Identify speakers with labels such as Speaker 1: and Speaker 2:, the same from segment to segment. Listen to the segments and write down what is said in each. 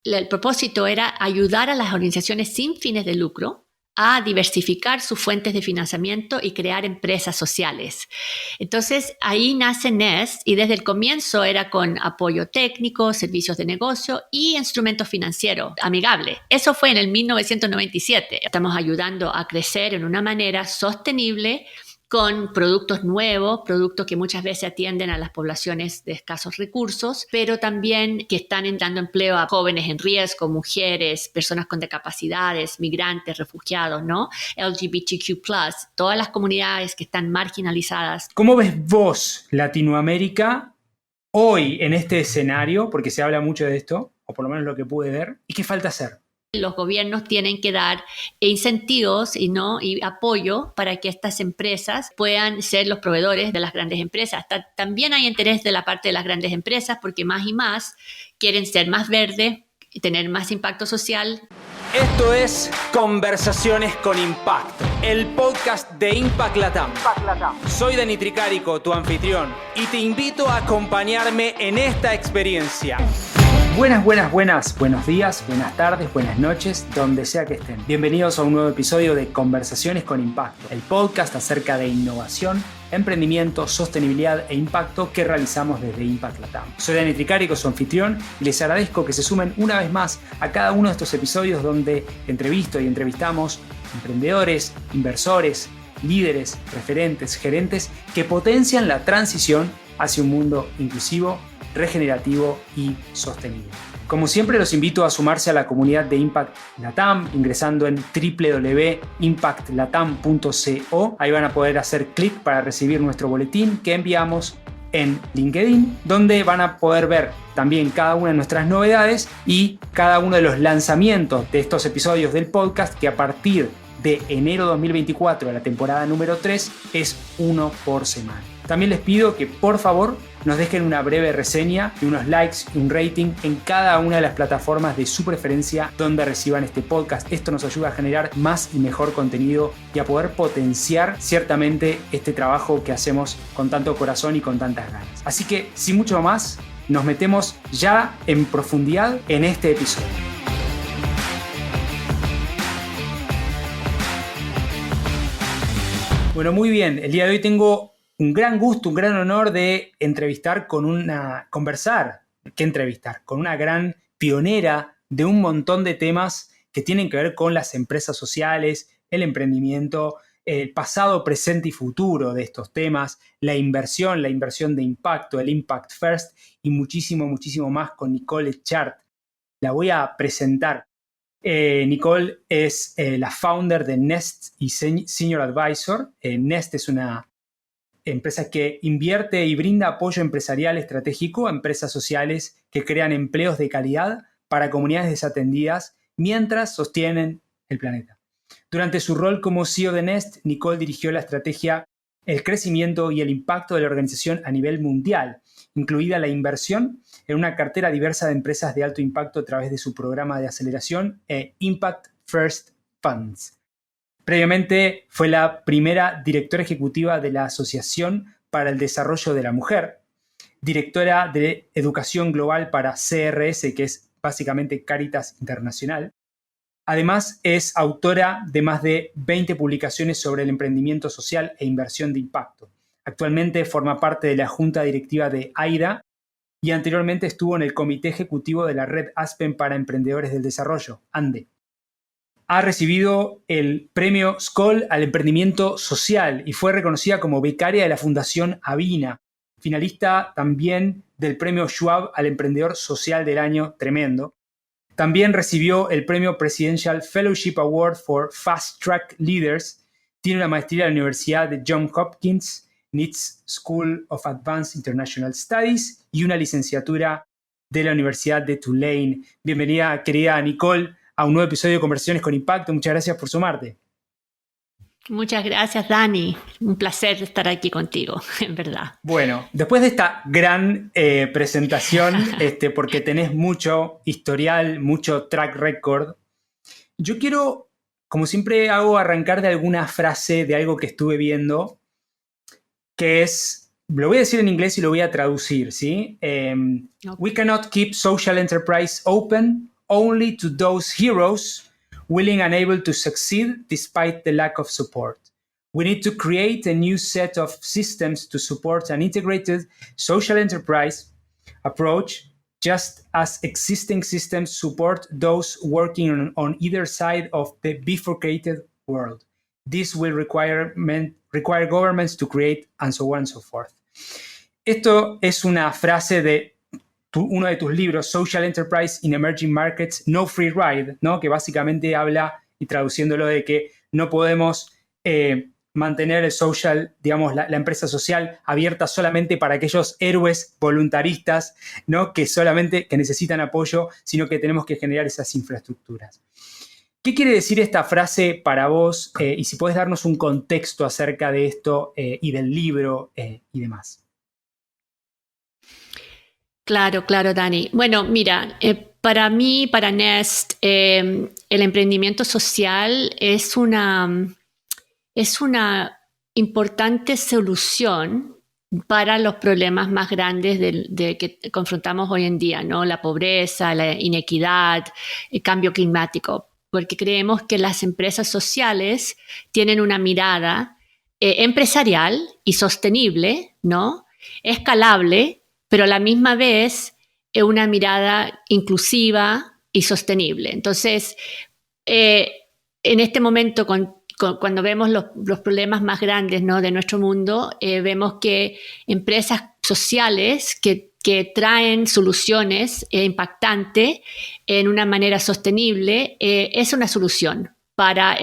Speaker 1: el propósito era ayudar a las organizaciones sin fines de lucro a diversificar sus fuentes de financiamiento y crear empresas sociales. Entonces, ahí nace Nest y desde el comienzo era con apoyo técnico, servicios de negocio y instrumentos financieros amigables. Eso fue en el 1997. Estamos ayudando a crecer en una manera sostenible con productos nuevos, productos que muchas veces atienden a las poblaciones de escasos recursos, pero también que están dando empleo a jóvenes en riesgo, mujeres, personas con discapacidades, migrantes, refugiados, ¿no? LGBTQ+, todas las comunidades que están marginalizadas.
Speaker 2: ¿Cómo ves vos Latinoamérica hoy en este escenario? Porque se habla mucho de esto, o por lo menos lo que pude ver, ¿y qué falta hacer?
Speaker 1: Los gobiernos tienen que dar incentivos y apoyo para que estas empresas puedan ser los proveedores de las grandes empresas. También hay interés de la parte de las grandes empresas porque más y más quieren ser más verdes y tener más impacto social.
Speaker 3: Esto es Conversaciones con Impacto, el podcast de Impact Latam. Soy Dani Tricarico, tu anfitrión, y te invito a acompañarme en esta experiencia.
Speaker 2: Buenos días, buenas tardes, buenas noches, donde sea que estén. Bienvenidos a un nuevo episodio de Conversaciones con Impacto, el podcast acerca de innovación, emprendimiento, sostenibilidad e impacto que realizamos desde Impact Latam. Soy Dani Tricarico, su anfitrión, y les agradezco que se sumen una vez más a cada uno de estos episodios donde entrevisto y entrevistamos emprendedores, inversores, líderes, referentes, gerentes que potencian la transición hacia un mundo inclusivo, regenerativo y sostenible. Como siempre, los invito a sumarse a la comunidad de Impact Latam ingresando en www.impactlatam.co. Ahí van a poder hacer clic para recibir nuestro boletín que enviamos en LinkedIn, donde van a poder ver también cada una de nuestras novedades y cada uno de los lanzamientos de estos episodios del podcast, que a partir de enero 2024, de la temporada número 3, es uno por semana. También les pido que por favor nos dejen una breve reseña y unos likes y un rating en cada una de las plataformas de su preferencia donde reciban este podcast. Esto nos ayuda a generar más y mejor contenido y a poder potenciar ciertamente este trabajo que hacemos con tanto corazón y con tantas ganas. Así que, sin mucho más, nos metemos ya en profundidad en este episodio. Bueno, muy bien. El día de hoy tengo un gran gusto, un gran honor de con una gran pionera de un montón de temas que tienen que ver con las empresas sociales, el emprendimiento, el pasado, presente y futuro de estos temas, la inversión de impacto, el Impact First y muchísimo más con Nicole Echart. La voy a presentar. Nicole es la founder de Nest y Senior Advisor. Nest es una empresa que invierte y brinda apoyo empresarial estratégico a empresas sociales que crean empleos de calidad para comunidades desatendidas mientras sostienen el planeta. Durante su rol como CEO de Nest, Nicole dirigió la estrategia, el crecimiento y el impacto de la organización a nivel mundial, incluida la inversión en una cartera diversa de empresas de alto impacto a través de su programa de aceleración Impact First Funds. Previamente fue la primera directora ejecutiva de la Asociación para el Desarrollo de la Mujer, directora de Educación Global para CRS, que es básicamente Cáritas Internacional. Además, es autora de más de 20 publicaciones sobre el emprendimiento social e inversión de impacto. Actualmente forma parte de la junta directiva de AIDA y anteriormente estuvo en el comité ejecutivo de la Red Aspen para Emprendedores del Desarrollo, ANDE. Ha recibido el premio Skoll al emprendimiento social y fue reconocida como becaria de la Fundación Avina, finalista también del premio Schwab al emprendedor social del año, tremendo. También recibió el premio Presidential Fellowship Award for Fast Track Leaders. Tiene una maestría en la Universidad de Johns Hopkins, NITS School of Advanced International Studies y una licenciatura de la Universidad de Tulane. Bienvenida, querida Nicole, a un nuevo episodio de Conversaciones con Impacto. Muchas gracias por sumarte.
Speaker 1: Muchas gracias, Dani. Un placer estar aquí contigo, en verdad.
Speaker 2: Bueno, después de esta gran presentación, porque tenés mucho historial, mucho track record, yo quiero, como siempre hago, arrancar de alguna frase de algo que estuve viendo, que es, lo voy a decir en inglés y lo voy a traducir, ¿sí? We cannot keep social enterprise open only to those heroes willing and able to succeed despite the lack of support. We need to create a new set of systems to support an integrated social enterprise approach, just as existing systems support those working on either side of the bifurcated world. This will require governments to create, and so on and so forth. Esto es una frase de uno de tus libros, Social Enterprise in Emerging Markets, No Free Ride, ¿no? Que básicamente habla, y traduciéndolo, de que no podemos mantener el social, digamos, la empresa social abierta solamente para aquellos héroes voluntaristas, ¿no? que necesitan apoyo, sino que tenemos que generar esas infraestructuras. ¿Qué quiere decir esta frase para vos? Y si podés darnos un contexto acerca de esto y del libro y demás.
Speaker 1: Claro, Dani. Bueno, mira, para mí, para Nest, el emprendimiento social es una importante solución para los problemas más grandes de que confrontamos hoy en día, ¿no? La pobreza, la inequidad, el cambio climático, porque creemos que las empresas sociales tienen una mirada empresarial y sostenible, ¿no? Escalable, pero a la misma vez una mirada inclusiva y sostenible. Entonces, en este momento, cuando vemos los problemas más grandes, ¿no? de nuestro mundo, vemos que empresas sociales que traen soluciones impactantes en una manera sostenible es una solución para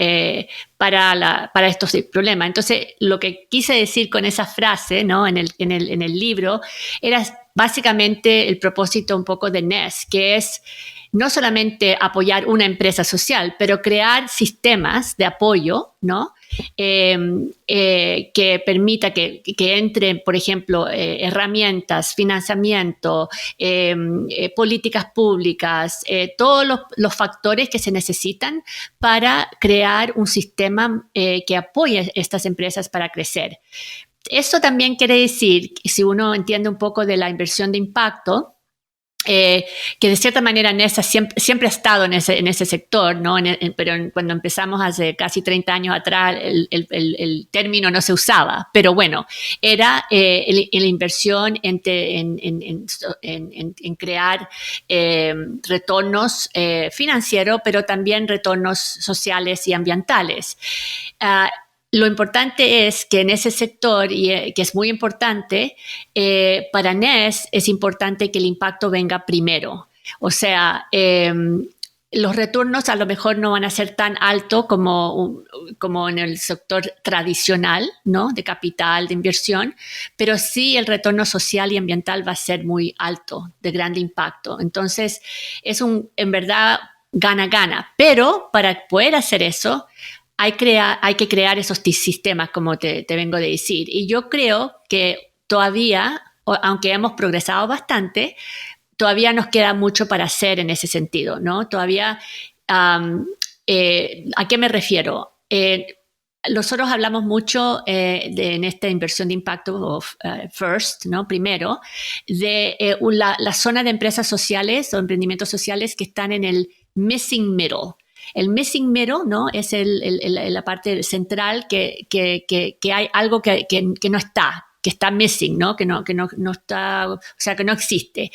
Speaker 1: estos problemas. Entonces, lo que quise decir con esa frase, ¿no? en el libro era básicamente el propósito un poco de Nest, que es no solamente apoyar una empresa social, pero crear sistemas de apoyo, ¿no? Que permita que entren, por ejemplo, herramientas, financiamiento, políticas públicas, todos los factores que se necesitan para crear un sistema que apoye a estas empresas para crecer. Eso también quiere decir, si uno entiende un poco de la inversión de impacto, que de cierta manera Nest siempre ha estado en ese sector, ¿no? Pero cuando empezamos hace casi 30 años atrás, el término no se usaba, pero bueno, era la inversión en crear retornos financieros, pero también retornos sociales y ambientales. Lo importante es que en ese sector, que es muy importante, para Nest es importante que el impacto venga primero. O sea, los retornos a lo mejor no van a ser tan altos como en el sector tradicional, ¿no? De capital, de inversión, pero sí el retorno social y ambiental va a ser muy alto, de grande impacto. Entonces, es en verdad gana-gana. Pero para poder hacer eso, hay que crear esos sistemas, como te vengo de decir. Y yo creo que todavía, aunque hemos progresado bastante, todavía nos queda mucho para hacer en ese sentido, ¿no? Todavía, ¿a qué me refiero? Nosotros hablamos mucho en esta inversión de impacto, FIRST, ¿no? Primero, de la zona de empresas sociales o emprendimientos sociales que están en el missing middle. El missing middle, ¿no? Es la parte central que hay algo que no está, que está missing, ¿no? Que no está, o sea, que no existe.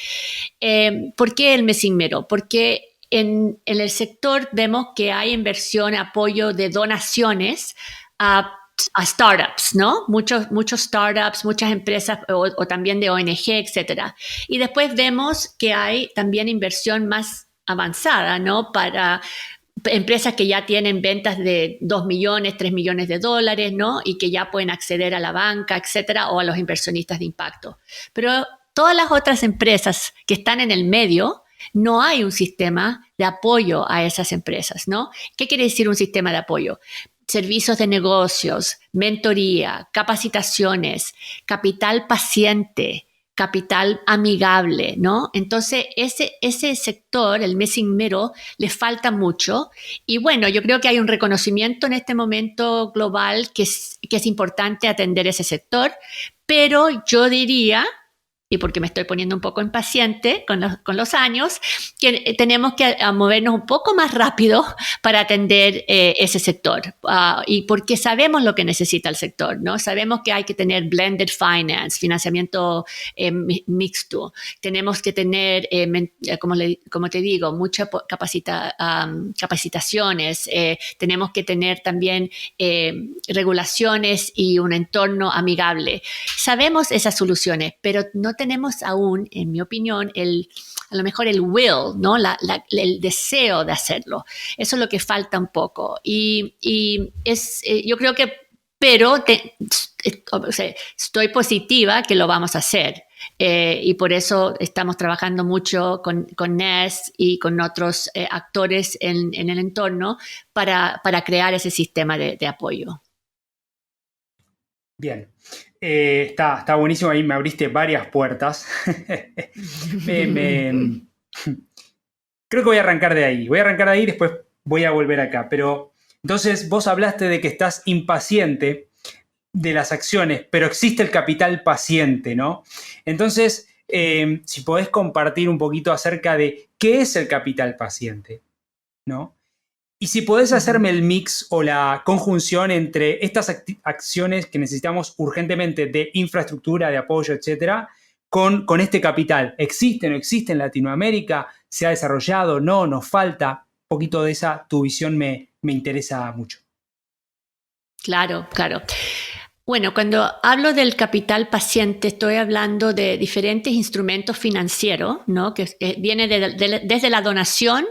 Speaker 1: ¿Por qué el missing middle? Porque en el sector vemos que hay inversión, apoyo de donaciones a startups, ¿no? Muchos startups, muchas empresas o también de ONG, etcétera. Y después vemos que hay también inversión más avanzada, ¿no? Para empresas que ya tienen ventas de 2 millones, 3 millones de dólares, ¿no? Y que ya pueden acceder a la banca, etcétera, o a los inversionistas de impacto. Pero todas las otras empresas que están en el medio, no hay un sistema de apoyo a esas empresas, ¿no? ¿Qué quiere decir un sistema de apoyo? Servicios de negocios, mentoría, capacitaciones, capital paciente, capital amigable, ¿no? Entonces, ese sector, el missing middle, le falta mucho. Y bueno, yo creo que hay un reconocimiento en este momento global que es importante atender ese sector, pero yo diría y porque me estoy poniendo un poco impaciente con los años, que tenemos que movernos un poco más rápido para atender ese sector. Y porque sabemos lo que necesita el sector, ¿no? Sabemos que hay que tener blended finance, financiamiento mixto. Tenemos que tener, como te digo, muchas capacitaciones. Tenemos que tener también regulaciones y un entorno amigable. Sabemos esas soluciones, pero no tenemos aún, en mi opinión, a lo mejor el will, ¿no? El deseo de hacerlo. Eso es lo que falta un poco. Y yo creo que, pero estoy positiva que lo vamos a hacer. Y por eso estamos trabajando mucho con Nest y con otros actores en el entorno para crear ese sistema de apoyo.
Speaker 2: Bien, está buenísimo, ahí me abriste varias puertas. Creo que voy a arrancar de ahí, después voy a volver acá, pero entonces vos hablaste de que estás impaciente de las acciones, pero existe el capital paciente, ¿no? Entonces, si podés compartir un poquito acerca de qué es el capital paciente, ¿no? Y si podés hacerme el mix o la conjunción entre estas acciones que necesitamos urgentemente de infraestructura, de apoyo, etcétera, con este capital. ¿Existe, no existe en Latinoamérica? ¿Se ha desarrollado? ¿No? ¿Nos falta? Un poquito de tu visión me interesa mucho.
Speaker 1: Claro. Bueno, cuando hablo del capital paciente, estoy hablando de diferentes instrumentos financieros, ¿no? Que viene desde la donación,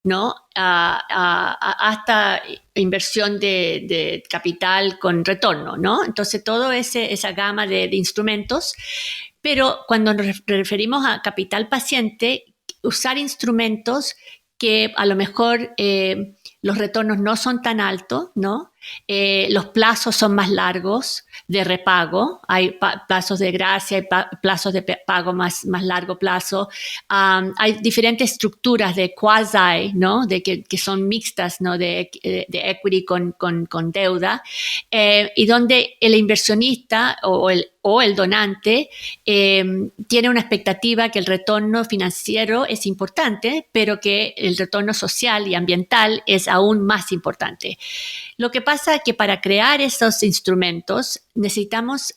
Speaker 1: ¿no? Hasta inversión de capital con retorno, ¿no? Entonces, toda esa gama de instrumentos. Pero cuando nos referimos a capital paciente, usar instrumentos que a lo mejor los retornos no son tan altos, ¿no? Los plazos son más largos de repago, hay plazos de gracia, hay plazos de pago más largo plazo, hay diferentes estructuras de quasi, ¿no? Que son mixtas, ¿no? De equity con deuda, y donde el inversionista o el donante tiene una expectativa que el retorno financiero es importante, pero que el retorno social y ambiental es aún más importante. Lo que pasa es que para crear esos instrumentos necesitamos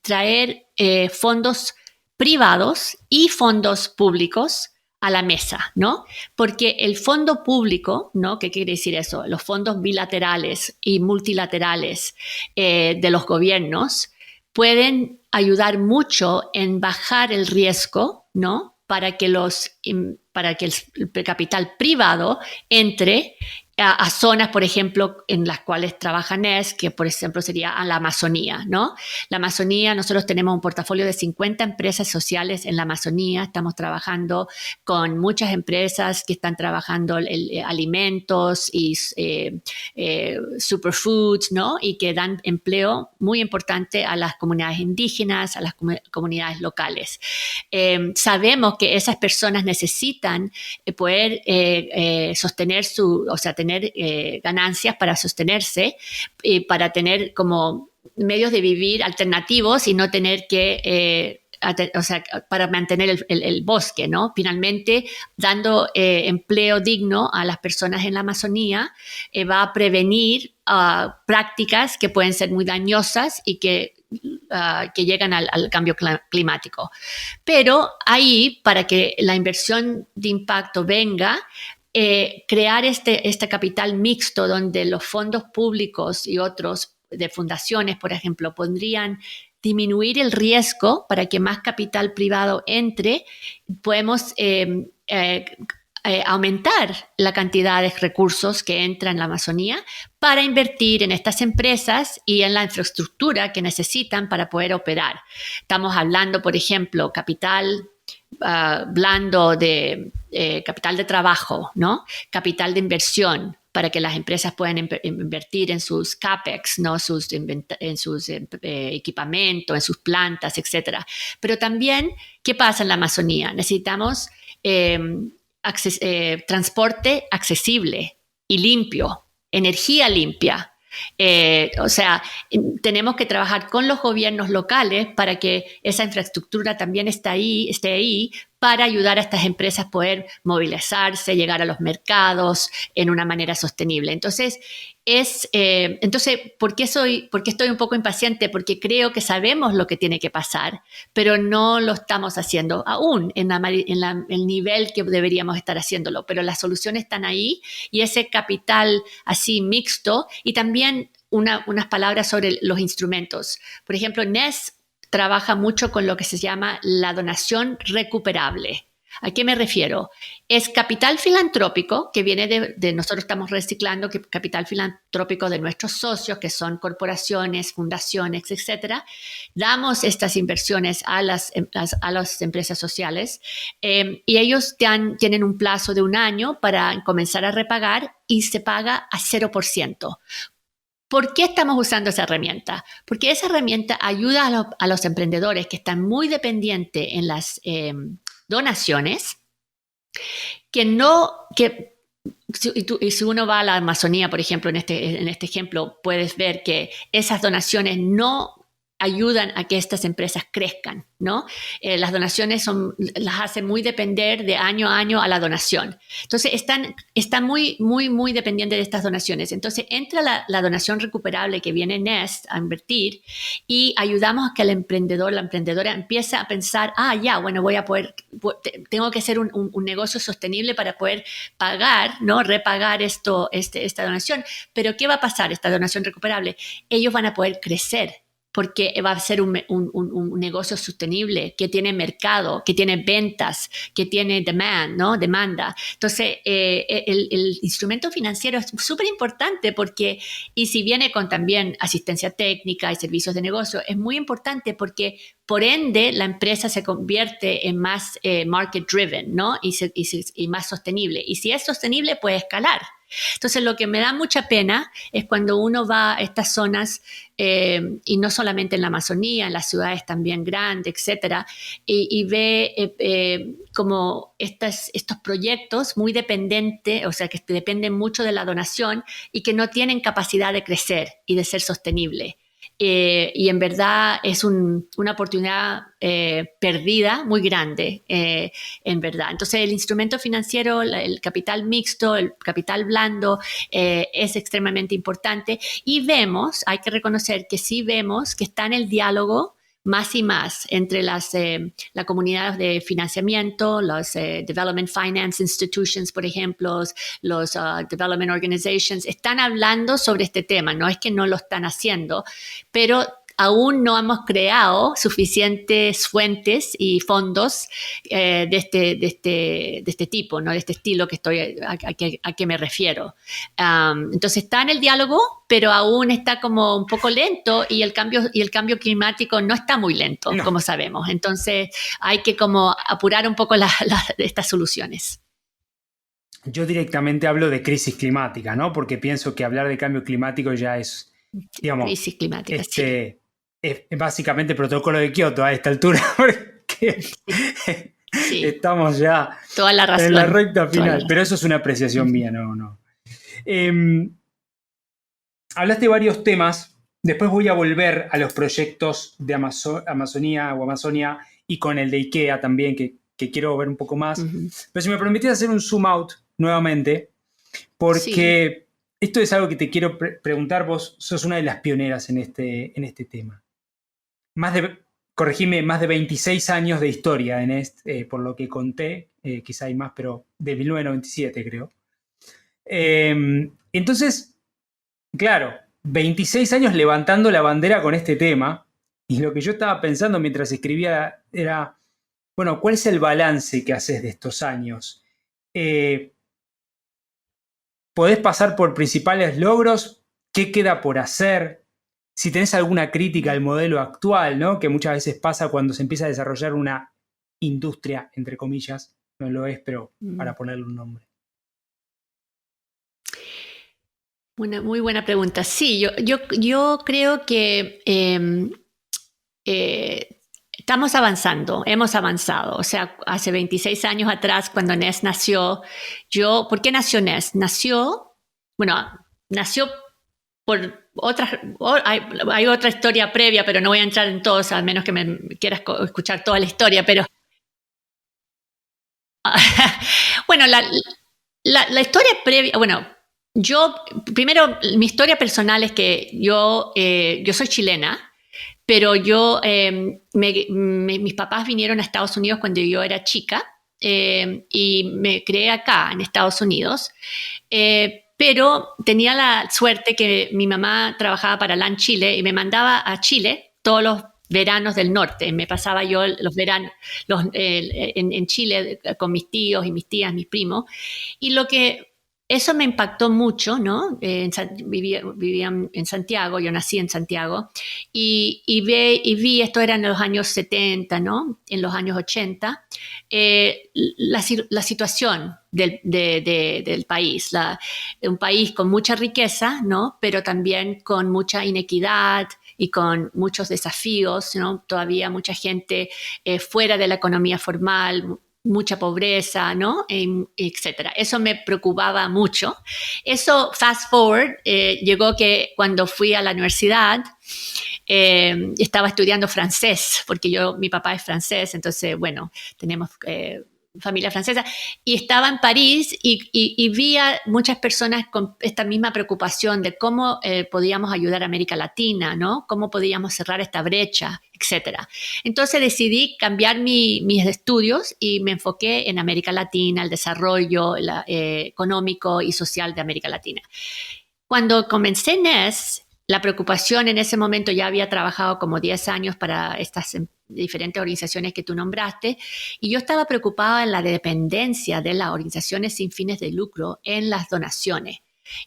Speaker 1: traer fondos privados y fondos públicos a la mesa, ¿no? Porque el fondo público, ¿no? ¿Qué quiere decir eso? Los fondos bilaterales y multilaterales de los gobiernos pueden ayudar mucho en bajar el riesgo, ¿no? Para que el capital privado entre a zonas, por ejemplo, en las cuales trabaja Nest, que por ejemplo sería a la Amazonía, ¿no? La Amazonía, nosotros tenemos un portafolio de 50 empresas sociales en la Amazonía, estamos trabajando con muchas empresas que están trabajando alimentos y superfoods, ¿no? Y que dan empleo muy importante a las comunidades indígenas, a las comunidades locales. Sabemos que esas personas necesitan poder sostener tener ganancias para sostenerse y para tener como medios de vivir alternativos y no tener que, para mantener el bosque, ¿no? Finalmente, dando empleo digno a las personas en la Amazonía va a prevenir prácticas que pueden ser muy dañosas y que llegan al cambio climático. Pero ahí, para que la inversión de impacto venga, crear este capital mixto donde los fondos públicos y otros de fundaciones, por ejemplo, podrían disminuir el riesgo para que más capital privado entre, podemos aumentar la cantidad de recursos que entran en la Amazonía para invertir en estas empresas y en la infraestructura que necesitan para poder operar. Estamos hablando, por ejemplo, capital blando de capital de trabajo, ¿no? Capital de inversión para que las empresas puedan invertir en sus CAPEX, ¿no? En sus equipamientos, en sus plantas, etcétera. Pero también, ¿qué pasa en la Amazonía? Necesitamos transporte accesible y limpio, energía limpia, O sea, tenemos que trabajar con los gobiernos locales para que esa infraestructura también esté ahí para ayudar a estas empresas a poder movilizarse, llegar a los mercados en una manera sostenible. Entonces, ¿por qué estoy un poco impaciente? Porque creo que sabemos lo que tiene que pasar, pero no lo estamos haciendo aún en el nivel que deberíamos estar haciéndolo. Pero las soluciones están ahí y ese capital así mixto y también unas palabras sobre los instrumentos. Por ejemplo, NES trabaja mucho con lo que se llama la donación recuperable. ¿A qué me refiero? Es capital filantrópico que viene de nosotros estamos reciclando capital filantrópico de nuestros socios, que son corporaciones, fundaciones, etcétera. Damos estas inversiones a las empresas sociales y ellos tienen un plazo de 1 año para comenzar a repagar y se paga a 0%. ¿Por qué estamos usando esa herramienta? Porque esa herramienta ayuda a los emprendedores que están muy dependientes en las donaciones, si uno va a la Amazonía, por ejemplo, en este ejemplo, puedes ver que esas donaciones no ayudan a que estas empresas crezcan, ¿no? Las donaciones las hacen muy depender de año a año a la donación. Entonces, están muy, muy, muy dependientes de estas donaciones. Entonces, entra la donación recuperable que viene Nest a invertir y ayudamos a que el emprendedor, la emprendedora empiece a pensar, bueno, tengo que hacer un negocio sostenible para poder pagar, ¿no? Repagar esta donación. Pero, ¿qué va a pasar? Esta donación recuperable, ellos van a poder crecer, porque va a ser un negocio sostenible, que tiene mercado, que tiene ventas, que tiene demanda. Entonces, el instrumento financiero es súper importante y si viene con también asistencia técnica y servicios de negocio, es muy importante porque, por ende, la empresa se convierte en más market driven, ¿no? Y más sostenible. Y si es sostenible, puede escalar. Entonces, lo que me da mucha pena es cuando uno va a estas zonas, y no solamente en la Amazonía, en las ciudades también grandes, etcétera, y ve como estos proyectos muy dependientes, o sea, que dependen mucho de la donación y que no tienen capacidad de crecer y de ser sostenible. Y en verdad es una oportunidad perdida muy grande, en verdad. Entonces, el instrumento financiero, el capital mixto, el capital blando, es extremadamente importante. Y hay que reconocer que sí vemos que está en el diálogo más y más entre la comunidad de financiamiento, los Development Finance Institutions, por ejemplo, los Development Organizations, están hablando sobre este tema. No es que no lo están haciendo, pero aún no hemos creado suficientes fuentes y fondos de este tipo, ¿no? De este estilo a que me refiero. Entonces está en el diálogo, pero aún está como un poco lento y el cambio climático no está muy lento, como sabemos. Entonces hay que como apurar un poco estas soluciones.
Speaker 2: Yo directamente hablo de crisis climática, ¿no? Porque pienso que hablar de cambio climático ya es, digamos,
Speaker 1: crisis climática, sí.
Speaker 2: Es básicamente protocolo de Kioto a esta altura, porque sí. Estamos ya
Speaker 1: toda la razón,
Speaker 2: en la recta final. Pero eso es una apreciación mía, no. Hablaste de varios temas. Después voy a volver a los proyectos de Amazonía o Amazonia y con el de IKEA también, que quiero ver un poco más. Uh-huh. Pero si me permitís hacer un zoom out nuevamente, porque esto es algo que te quiero preguntar. Vos sos una de las pioneras en este tema. Más de 26 años de historia por lo que conté, quizá hay más, pero de 1997 creo. Entonces, claro, 26 años levantando la bandera con este tema, y lo que yo estaba pensando mientras escribía era, bueno, ¿cuál es el balance que haces de estos años? ¿Podés pasar por principales logros? ¿Qué queda por hacer? Si tenés alguna crítica al modelo actual, ¿no? Que muchas veces pasa cuando se empieza a desarrollar una industria, entre comillas, no lo es, pero para ponerle un nombre.
Speaker 1: Una muy buena pregunta. Sí, yo creo que estamos avanzando, hemos avanzado. O sea, hace 26 años atrás, cuando Nest nació, ¿por qué nació Nest? Nació por hay otra historia previa, pero no voy a entrar en todos, al menos que me quieras escuchar toda la historia, pero bueno, la historia previa, bueno, primero, mi historia personal es que yo soy chilena, pero mis papás vinieron a Estados Unidos cuando yo era chica y me crié acá en Estados Unidos. Pero tenía la suerte que mi mamá trabajaba para LAN Chile y me mandaba a Chile todos los veranos del norte. Me pasaba yo los veranos en Chile con mis tíos y mis tías, mis primos. Y eso me impactó mucho, ¿no? Vivía en Santiago, yo nací en Santiago, y vi, esto era en los años 70, ¿no? En los años 80, la situación del país, un país con mucha riqueza, ¿no? Pero también con mucha inequidad y con muchos desafíos, ¿no? Todavía mucha gente fuera de la economía formal, mucha pobreza, ¿no? Etcétera. Eso me preocupaba mucho. Eso, fast forward, llegó que cuando fui a la universidad, estaba estudiando francés, porque mi papá es francés, entonces, bueno, tenemos familia francesa, y estaba en París y vi a muchas personas con esta misma preocupación de cómo podíamos ayudar a América Latina, ¿no? Cómo podíamos cerrar esta brecha, etcétera. Entonces decidí cambiar mis estudios y me enfoqué en América Latina, el desarrollo económico y social de América Latina. Cuando comencé NES, la preocupación en ese momento, ya había trabajado como 10 años para estas diferentes organizaciones que tú nombraste, y yo estaba preocupada en la dependencia de las organizaciones sin fines de lucro en las donaciones.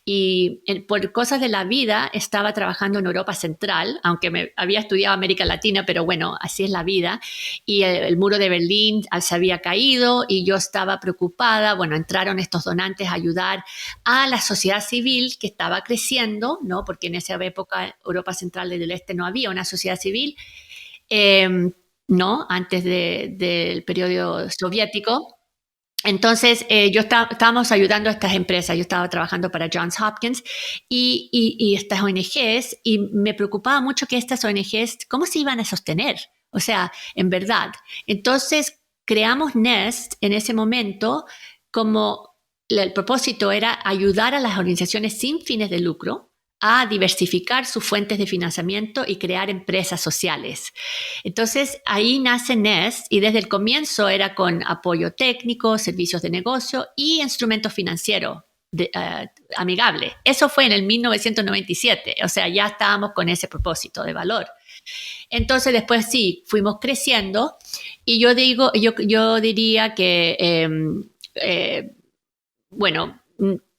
Speaker 1: Y por cosas de la vida estaba trabajando en Europa Central, aunque había estudiado América Latina, pero bueno, así es la vida. Y el muro de Berlín se había caído y yo estaba preocupada. Bueno, entraron estos donantes a ayudar a la sociedad civil que estaba creciendo, ¿no? Porque en esa época Europa Central y del Este no había una sociedad civil, ¿no? Antes del periodo soviético. Entonces, estábamos ayudando a estas empresas. Yo estaba trabajando para Johns Hopkins y estas ONGs, y me preocupaba mucho que estas ONGs, ¿cómo se iban a sostener? O sea, en verdad. Entonces, creamos Nest en ese momento como el propósito era ayudar a las organizaciones sin fines de lucro a diversificar sus fuentes de financiamiento y crear empresas sociales. Entonces, ahí nace Nest, y desde el comienzo era con apoyo técnico, servicios de negocio y instrumentos financieros amigable. Eso fue en el 1997, o sea, ya estábamos con ese propósito de valor. Entonces, después sí, fuimos creciendo, y yo diría que, bueno,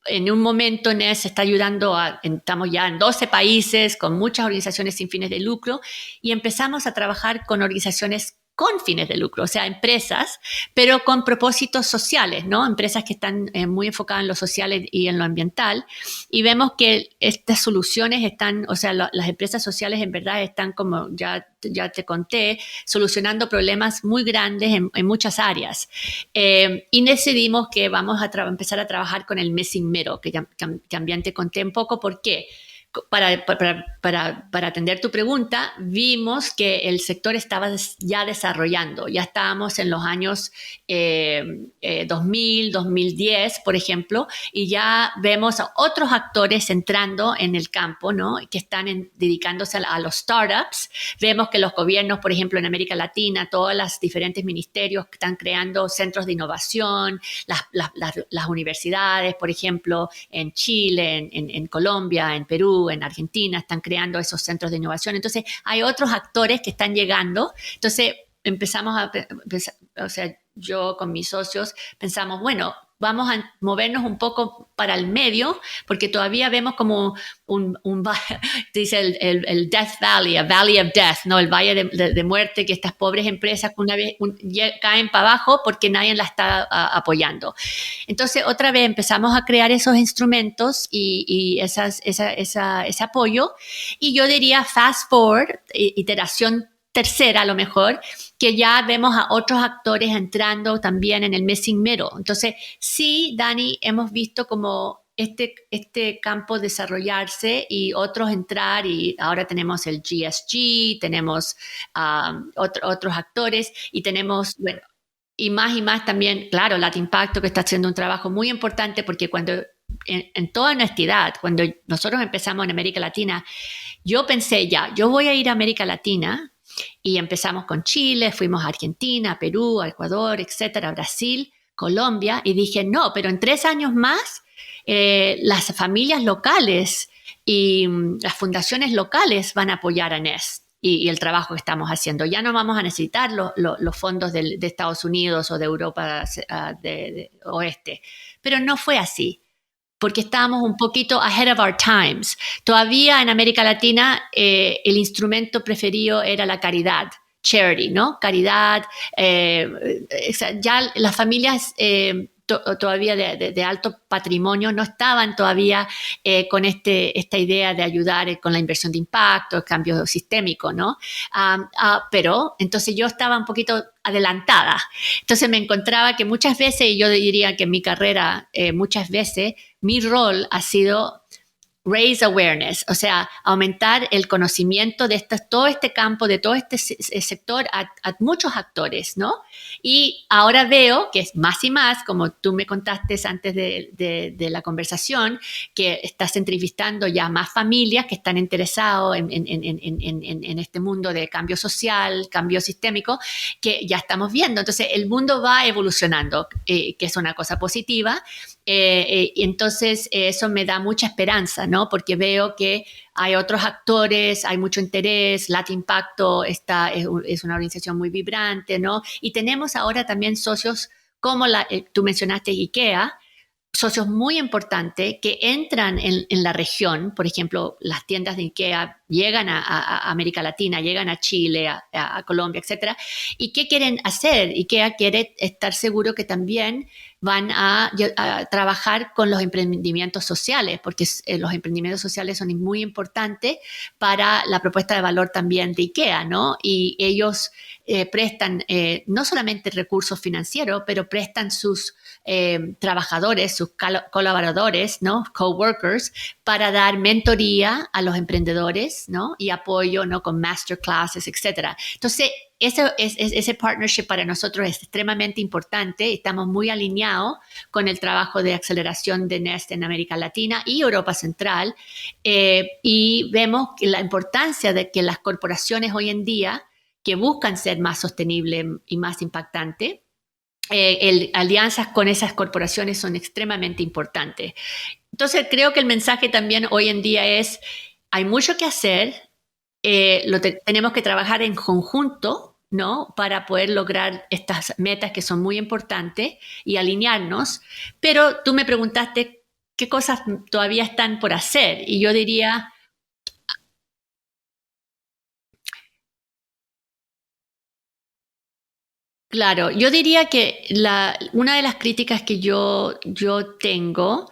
Speaker 1: en un momento NES está ayudando estamos ya en 12 países con muchas organizaciones sin fines de lucro, y empezamos a trabajar con organizaciones con fines de lucro, o sea, empresas, pero con propósitos sociales, ¿no? Empresas que están muy enfocadas en lo social y en lo ambiental, y vemos que estas soluciones están, o sea, las empresas sociales en verdad están, como ya te conté, solucionando problemas muy grandes en muchas áreas. Y decidimos que vamos a empezar a trabajar con el Missing Middle, que también te conté un poco por qué. Para atender tu pregunta, vimos que el sector estaba ya desarrollando. Ya estábamos en los años 2000, 2010, por ejemplo, y ya vemos a otros actores entrando en el campo, ¿no? Que están dedicándose a los startups. Vemos que los gobiernos, por ejemplo, en América Latina, todos los diferentes ministerios están creando centros de innovación, las universidades, por ejemplo, en Chile, en Colombia, en Perú, en Argentina, están creando esos centros de innovación. Entonces, hay otros actores que están llegando. Entonces, o sea, yo con mis socios pensamos, bueno, vamos a movernos un poco para el medio, porque todavía vemos como dice el Death Valley, a Valley of Death, ¿no? El valle de muerte, que estas pobres empresas una vez caen para abajo porque nadie la está apoyando. Entonces, otra vez empezamos a crear esos instrumentos y ese apoyo, y yo diría fast forward, iteración tercera a lo mejor, que ya vemos a otros actores entrando también en el Missing Middle. Entonces, sí, Dani, hemos visto como este campo desarrollarse y otros entrar, y ahora tenemos el GSG, tenemos otros actores y tenemos, bueno, y más también, claro, Latimpacto, que está haciendo un trabajo muy importante, porque en toda honestidad, cuando nosotros empezamos en América Latina, yo pensé, yo voy a ir a América Latina, y empezamos con Chile, fuimos a Argentina, a Perú, a Ecuador, etcétera, Brasil, Colombia, y dije, no, pero en 3 años más, las familias locales y las fundaciones locales van a apoyar a Nest. Y el trabajo que estamos haciendo. Ya no vamos a necesitar los fondos de Estados Unidos o de Europa de oeste. Pero no fue así, porque estábamos un poquito ahead of our times. Todavía en América Latina el instrumento preferido era la caridad, charity, ¿no? Caridad. Ya las familias todavía de alto patrimonio no estaban todavía con esta idea de ayudar con la inversión de impacto, el cambio sistémico, ¿no? Pero entonces yo estaba un poquito adelantada. Entonces me encontraba que muchas veces, y yo diría que en mi carrera muchas veces, mi rol ha sido raise awareness, o sea, aumentar el conocimiento de todo este campo, de todo este sector a muchos actores, ¿no? Y ahora veo que es más y más, como tú me contaste antes de la conversación, que estás entrevistando ya más familias que están interesados en este mundo de cambio social, cambio sistémico, que ya estamos viendo. Entonces, el mundo va evolucionando, que es una cosa positiva. Y entonces eso me da mucha esperanza, ¿no? Porque veo que hay otros actores, hay mucho interés, Latimpacto es una organización muy vibrante, ¿no? Y tenemos ahora también socios como tú mencionaste IKEA, socios muy importantes que entran en la región. Por ejemplo, las tiendas de IKEA llegan a América Latina, llegan a Chile, a Colombia, etcétera. ¿Y qué quieren hacer? IKEA quiere estar seguro que también van a trabajar con los emprendimientos sociales, porque los emprendimientos sociales son muy importantes para la propuesta de valor también de IKEA, ¿no? Y ellos prestan no solamente recursos financieros, pero prestan sus trabajadores, sus colaboradores, ¿no? Coworkers, para dar mentoría a los emprendedores, ¿no? Y apoyo, ¿no? Con masterclasses, etcétera. Entonces, ese partnership para nosotros es extremadamente importante. Estamos muy alineados con el trabajo de aceleración de Nest en América Latina y Europa Central, y vemos que la importancia de que las corporaciones hoy en día que buscan ser más sostenibles y más impactantes, alianzas con esas corporaciones son extremadamente importantes. Entonces, creo que el mensaje también hoy en día es, hay mucho que hacer, tenemos que trabajar en conjunto, ¿no? Para poder lograr estas metas que son muy importantes y alinearnos. Pero tú me preguntaste qué cosas todavía están por hacer, y yo diría... Claro, yo diría que una de las críticas que yo tengo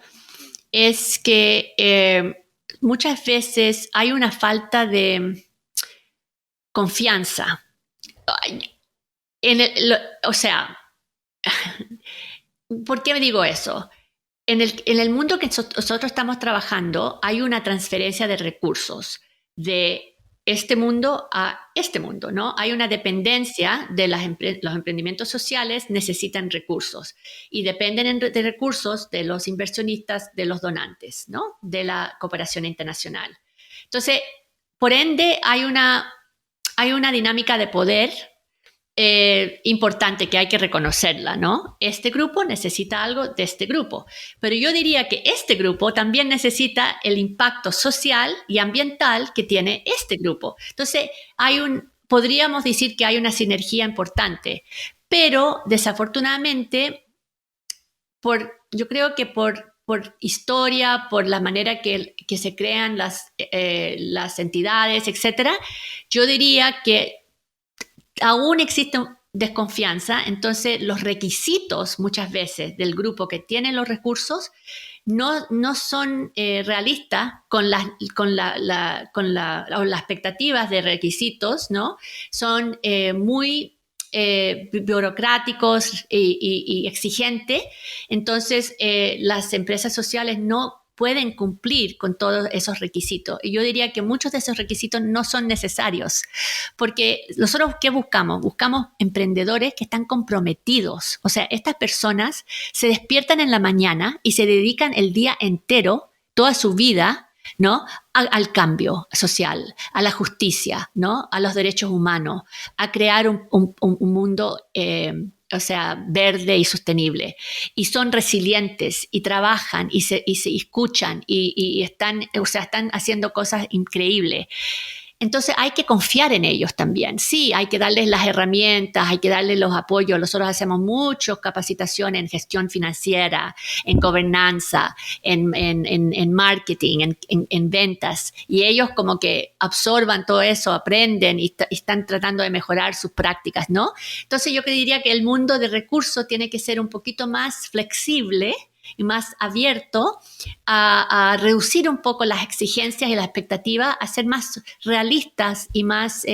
Speaker 1: es que muchas veces hay una falta de confianza. O sea, ¿por qué me digo eso? En el mundo que nosotros estamos trabajando hay una transferencia de recursos de este mundo a este mundo, ¿no? Hay una dependencia de los emprendimientos sociales, necesitan recursos y dependen de recursos de los inversionistas, de los donantes, ¿no? De la cooperación internacional. Entonces, por ende, hay una dinámica de poder importante que hay que reconocerla, ¿no? Este grupo necesita algo de este grupo, pero yo diría que este grupo también necesita el impacto social y ambiental que tiene este grupo. Entonces, podríamos decir que hay una sinergia importante, pero desafortunadamente, yo creo que por historia, por la manera que se crean las entidades, etcétera, yo diría que aún existe desconfianza. Entonces los requisitos muchas veces del grupo que tiene los recursos no son realistas con las expectativas de requisitos, ¿no? Son muy burocráticos y exigentes, entonces las empresas sociales no pueden cumplir con todos esos requisitos. Y yo diría que muchos de esos requisitos no son necesarios, porque nosotros, ¿qué buscamos? Buscamos emprendedores que están comprometidos. O sea, estas personas se despiertan en la mañana y se dedican el día entero, toda su vida, ¿no? Al cambio social, a la justicia, ¿no? A los derechos humanos, a crear un mundo o sea, verde y sostenible. Y son resilientes y trabajan y se escuchan y están, o sea, están haciendo cosas increíbles. Entonces hay que confiar en ellos también. Sí, hay que darles las herramientas, hay que darles los apoyos. Nosotros hacemos muchas capacitaciones en gestión financiera, en gobernanza, en marketing, en ventas. Y ellos como que absorban todo eso, aprenden y están tratando de mejorar sus prácticas, ¿no? Entonces yo diría que el mundo de recursos tiene que ser un poquito más flexible y más abierto a reducir un poco las exigencias y las expectativas, a ser más realistas y más,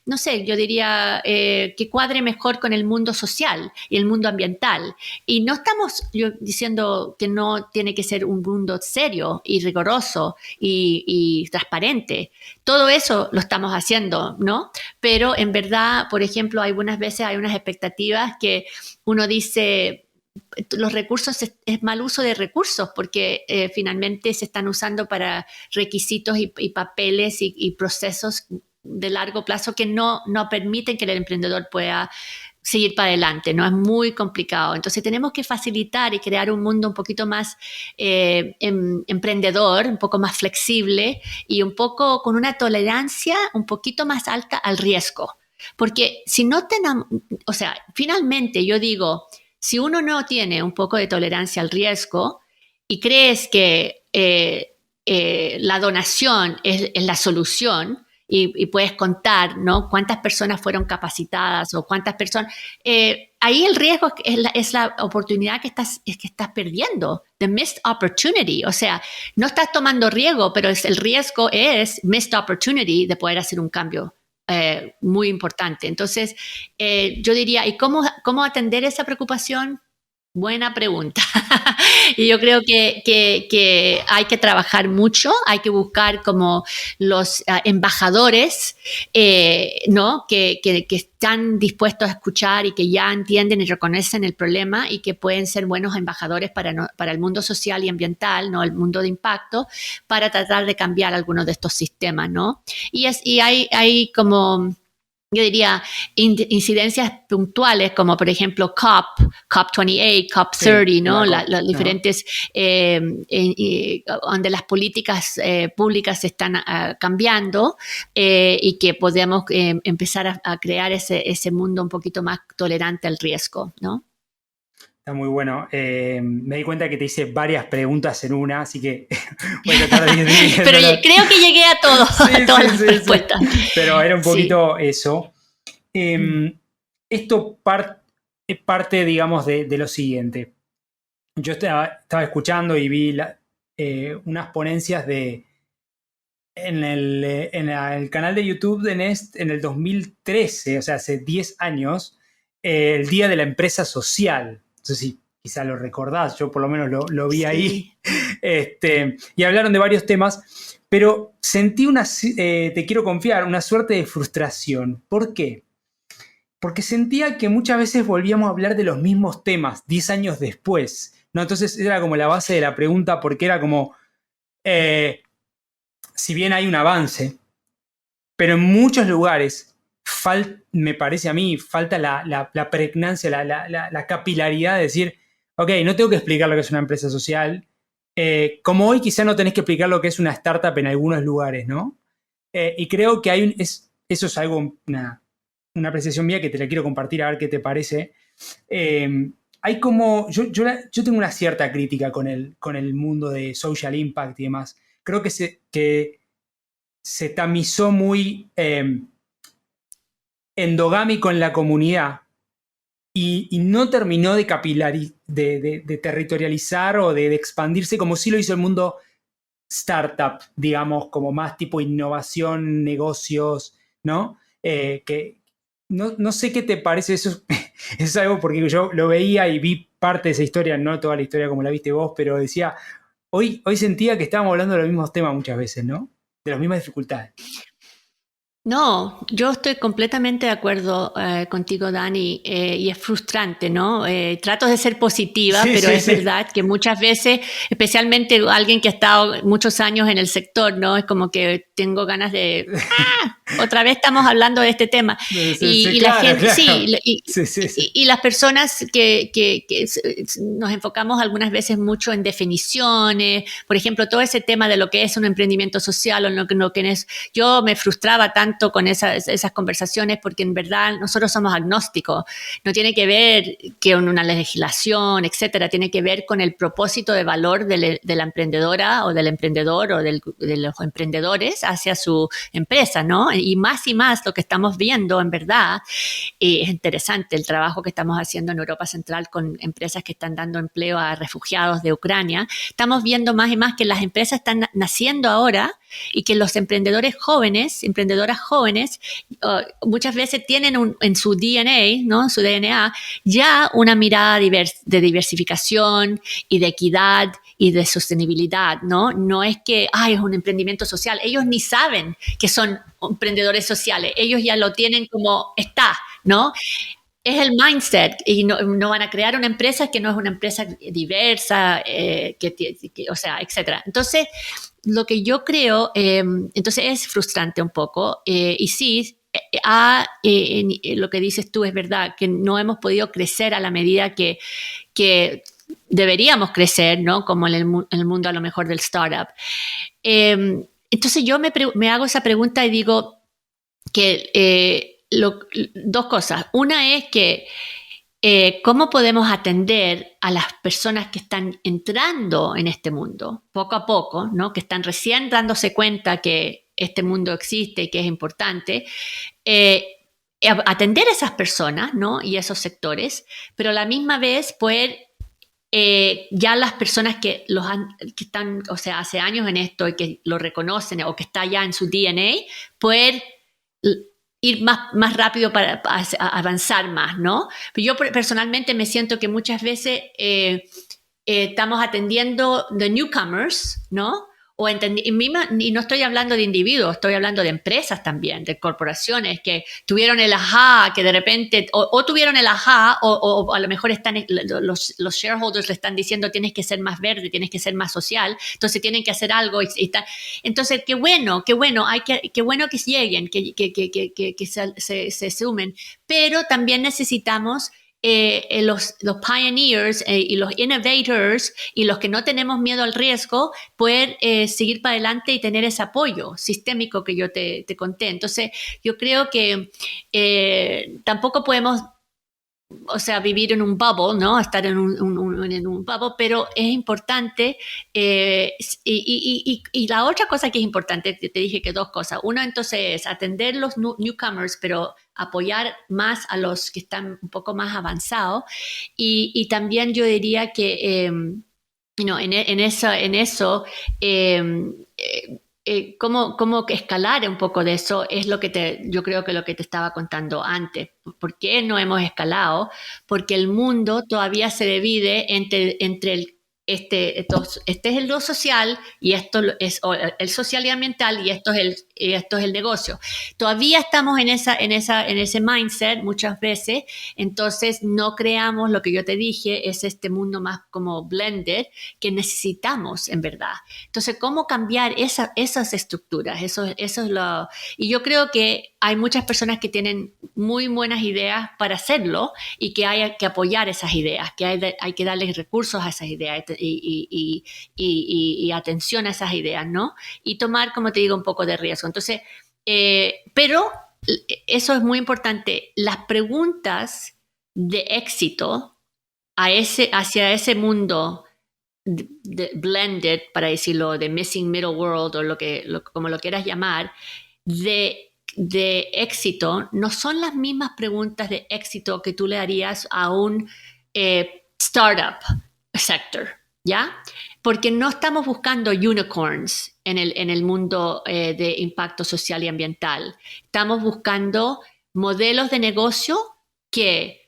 Speaker 1: no sé, yo diría que cuadre mejor con el mundo social y el mundo ambiental. Y no estamos yo diciendo que no tiene que ser un mundo serio y riguroso y transparente. Todo eso lo estamos haciendo, ¿no? Pero en verdad, por ejemplo, algunas veces hay unas expectativas que uno dice, los recursos es mal uso de recursos porque finalmente se están usando para requisitos y papeles y procesos de largo plazo que no permiten que el emprendedor pueda seguir para adelante, ¿no? Es muy complicado. Entonces tenemos que facilitar y crear un mundo un poquito más emprendedor, un poco más flexible y un poco con una tolerancia un poquito más alta al riesgo. Porque si no tenemos, o sea, finalmente yo digo, si uno no tiene un poco de tolerancia al riesgo y crees que la donación es la solución y puedes contar, ¿no? Cuántas personas fueron capacitadas o cuántas personas, ahí el riesgo es la oportunidad que estás perdiendo, the missed opportunity. O sea, no estás tomando riesgo, pero el riesgo es missed opportunity de poder hacer un cambio muy importante. Entonces, yo diría, ¿y cómo atender esa preocupación? Buena pregunta. Y yo creo que hay que trabajar mucho, hay que buscar como los embajadores, ¿no? Que están dispuestos a escuchar y que ya entienden y reconocen el problema y que pueden ser buenos embajadores para el mundo social y ambiental, ¿no? El mundo de impacto, para tratar de cambiar algunos de estos sistemas, ¿no? Y hay como, yo diría, incidencias puntuales como, por ejemplo, COP28, COP30, sí, ¿no? Las diferentes, donde las políticas públicas se están cambiando y que podemos empezar a crear ese mundo un poquito más tolerante al riesgo, ¿no?
Speaker 2: Está muy bueno. Me di cuenta que te hice varias preguntas en una, así que voy a tratar de ir.
Speaker 1: Pero creo que llegué a todo, a todas las respuestas.
Speaker 2: Sí. Pero era un poquito eso. Esto parte, digamos, de lo siguiente. Yo estaba escuchando y vi unas ponencias en el canal de YouTube de Nest en el 2013, o sea, hace 10 años, el Día de la Empresa Social. No sé si quizá lo recordás, yo por lo menos lo vi ahí. Y hablaron de varios temas, pero sentí te quiero confiar, una suerte de frustración. ¿Por qué? Porque sentía que muchas veces volvíamos a hablar de los mismos temas 10 años después, ¿no? Entonces era como la base de la pregunta, porque era como, si bien hay un avance, pero en muchos lugares me parece a mí, falta la pregnancia, la capilaridad de decir, ok, no tengo que explicar lo que es una empresa social, como hoy quizá no tenés que explicar lo que es una startup en algunos lugares, ¿no? Y creo que eso es algo, una apreciación mía que te la quiero compartir a ver qué te parece. Hay como, yo tengo una cierta crítica con el mundo de social impact y demás. Creo que se tamizó muy endogámico en la comunidad y no terminó de de territorializar o de expandirse como sí lo hizo el mundo startup, digamos, como más tipo innovación, negocios, ¿no? Que no sé qué te parece eso. Es algo porque yo lo veía y vi parte de esa historia, no toda la historia como la viste vos, pero decía, hoy sentía que estábamos hablando de los mismos temas muchas veces, ¿no? De las mismas dificultades.
Speaker 1: No, yo estoy completamente de acuerdo contigo, Dani, y es frustrante, ¿no? Trato de ser positiva,
Speaker 2: Sí,
Speaker 1: pero
Speaker 2: sí,
Speaker 1: es
Speaker 2: sí.
Speaker 1: verdad que muchas veces, especialmente alguien que ha estado muchos años en el sector, ¿no? Es como que tengo ganas de, otra vez estamos hablando de este tema.
Speaker 2: Sí, sí,
Speaker 1: Y la
Speaker 2: claro,
Speaker 1: gente, sí,
Speaker 2: claro. Sí, sí, sí.
Speaker 1: y las personas que nos enfocamos algunas veces mucho en definiciones, por ejemplo, todo ese tema de lo que es un emprendimiento social o lo que es, yo me frustraba tanto con esas conversaciones porque en verdad nosotros somos agnósticos, no tiene que ver con una legislación, etcétera, tiene que ver con el propósito de valor de la emprendedora o del emprendedor o de los emprendedores hacia su empresa, ¿no? Y más lo que estamos viendo en verdad es interesante el trabajo que estamos haciendo en Europa Central con empresas que están dando empleo a refugiados de Ucrania. Estamos viendo más y más que las empresas están naciendo ahora y que los emprendedores jóvenes, emprendedoras jóvenes, muchas veces tienen en su DNA, ¿no? En su DNA, ya una mirada de diversificación y de equidad y de sostenibilidad, ¿no? No es que, es un emprendimiento social. Ellos ni saben que son emprendedores sociales. Ellos ya lo tienen como está, ¿no? Es el mindset y no van a crear una empresa que no es una empresa diversa, o sea, etcétera. Entonces, lo que yo creo, entonces es frustrante un poco y sí, lo que dices tú es verdad, que no hemos podido crecer a la medida que deberíamos crecer, ¿no? Como en el mundo a lo mejor del startup. Entonces yo me hago esa pregunta y digo que dos cosas. Una es que cómo podemos atender a las personas que están entrando en este mundo poco a poco, ¿no? Que están recién dándose cuenta que este mundo existe y que es importante. Atender a esas personas, ¿no? Y esos sectores, pero a la misma vez poder ya las personas que están, o sea, hace años en esto y que lo reconocen o que está ya en su DNA, poder ir más rápido para avanzar más, ¿no? Pero yo personalmente me siento que muchas veces estamos atendiendo the newcomers, ¿no? Y no estoy hablando de individuos, estoy hablando de empresas también, de corporaciones que tuvieron el ajá, que de repente, o tuvieron el ajá, o a lo mejor los shareholders le están diciendo tienes que ser más verde, tienes que ser más social, entonces tienen que hacer algo. Entonces, qué bueno, qué bueno que lleguen, que se sumen, pero también necesitamos los pioneers y los innovators y los que no tenemos miedo al riesgo, poder seguir para adelante y tener ese apoyo sistémico que yo te conté. Entonces, yo creo que tampoco podemos, o sea, vivir en un bubble, ¿no? Estar en un bubble, pero es importante. Y la otra cosa que es importante, te dije que dos cosas. Uno, entonces, es atender los newcomers, pero apoyar más a los que están un poco más avanzados. Y también yo diría que, en eso, cómo escalar un poco de eso es yo creo que lo que te estaba contando antes. ¿Por qué no hemos escalado? Porque el mundo todavía se divide entre este es el lo social y esto es el social y ambiental y esto es el negocio. Todavía estamos en ese mindset muchas veces, entonces no creamos lo que yo te dije, es este mundo más como blended que necesitamos en verdad. Entonces, ¿cómo cambiar esas estructuras? Eso es y yo creo que hay muchas personas que tienen muy buenas ideas para hacerlo y que hay que apoyar esas ideas, que hay que darles recursos a esas ideas y atención a esas ideas, ¿no? Y tomar, como te digo, un poco de riesgo. Entonces, pero eso es muy importante. Las preguntas de éxito hacia ese mundo blended, para decirlo, de missing middle world o como lo quieras llamar, de éxito, no son las mismas preguntas de éxito que tú le harías a un startup sector, ¿ya? Porque no estamos buscando unicorns en el mundo de impacto social y ambiental. Estamos buscando modelos de negocio que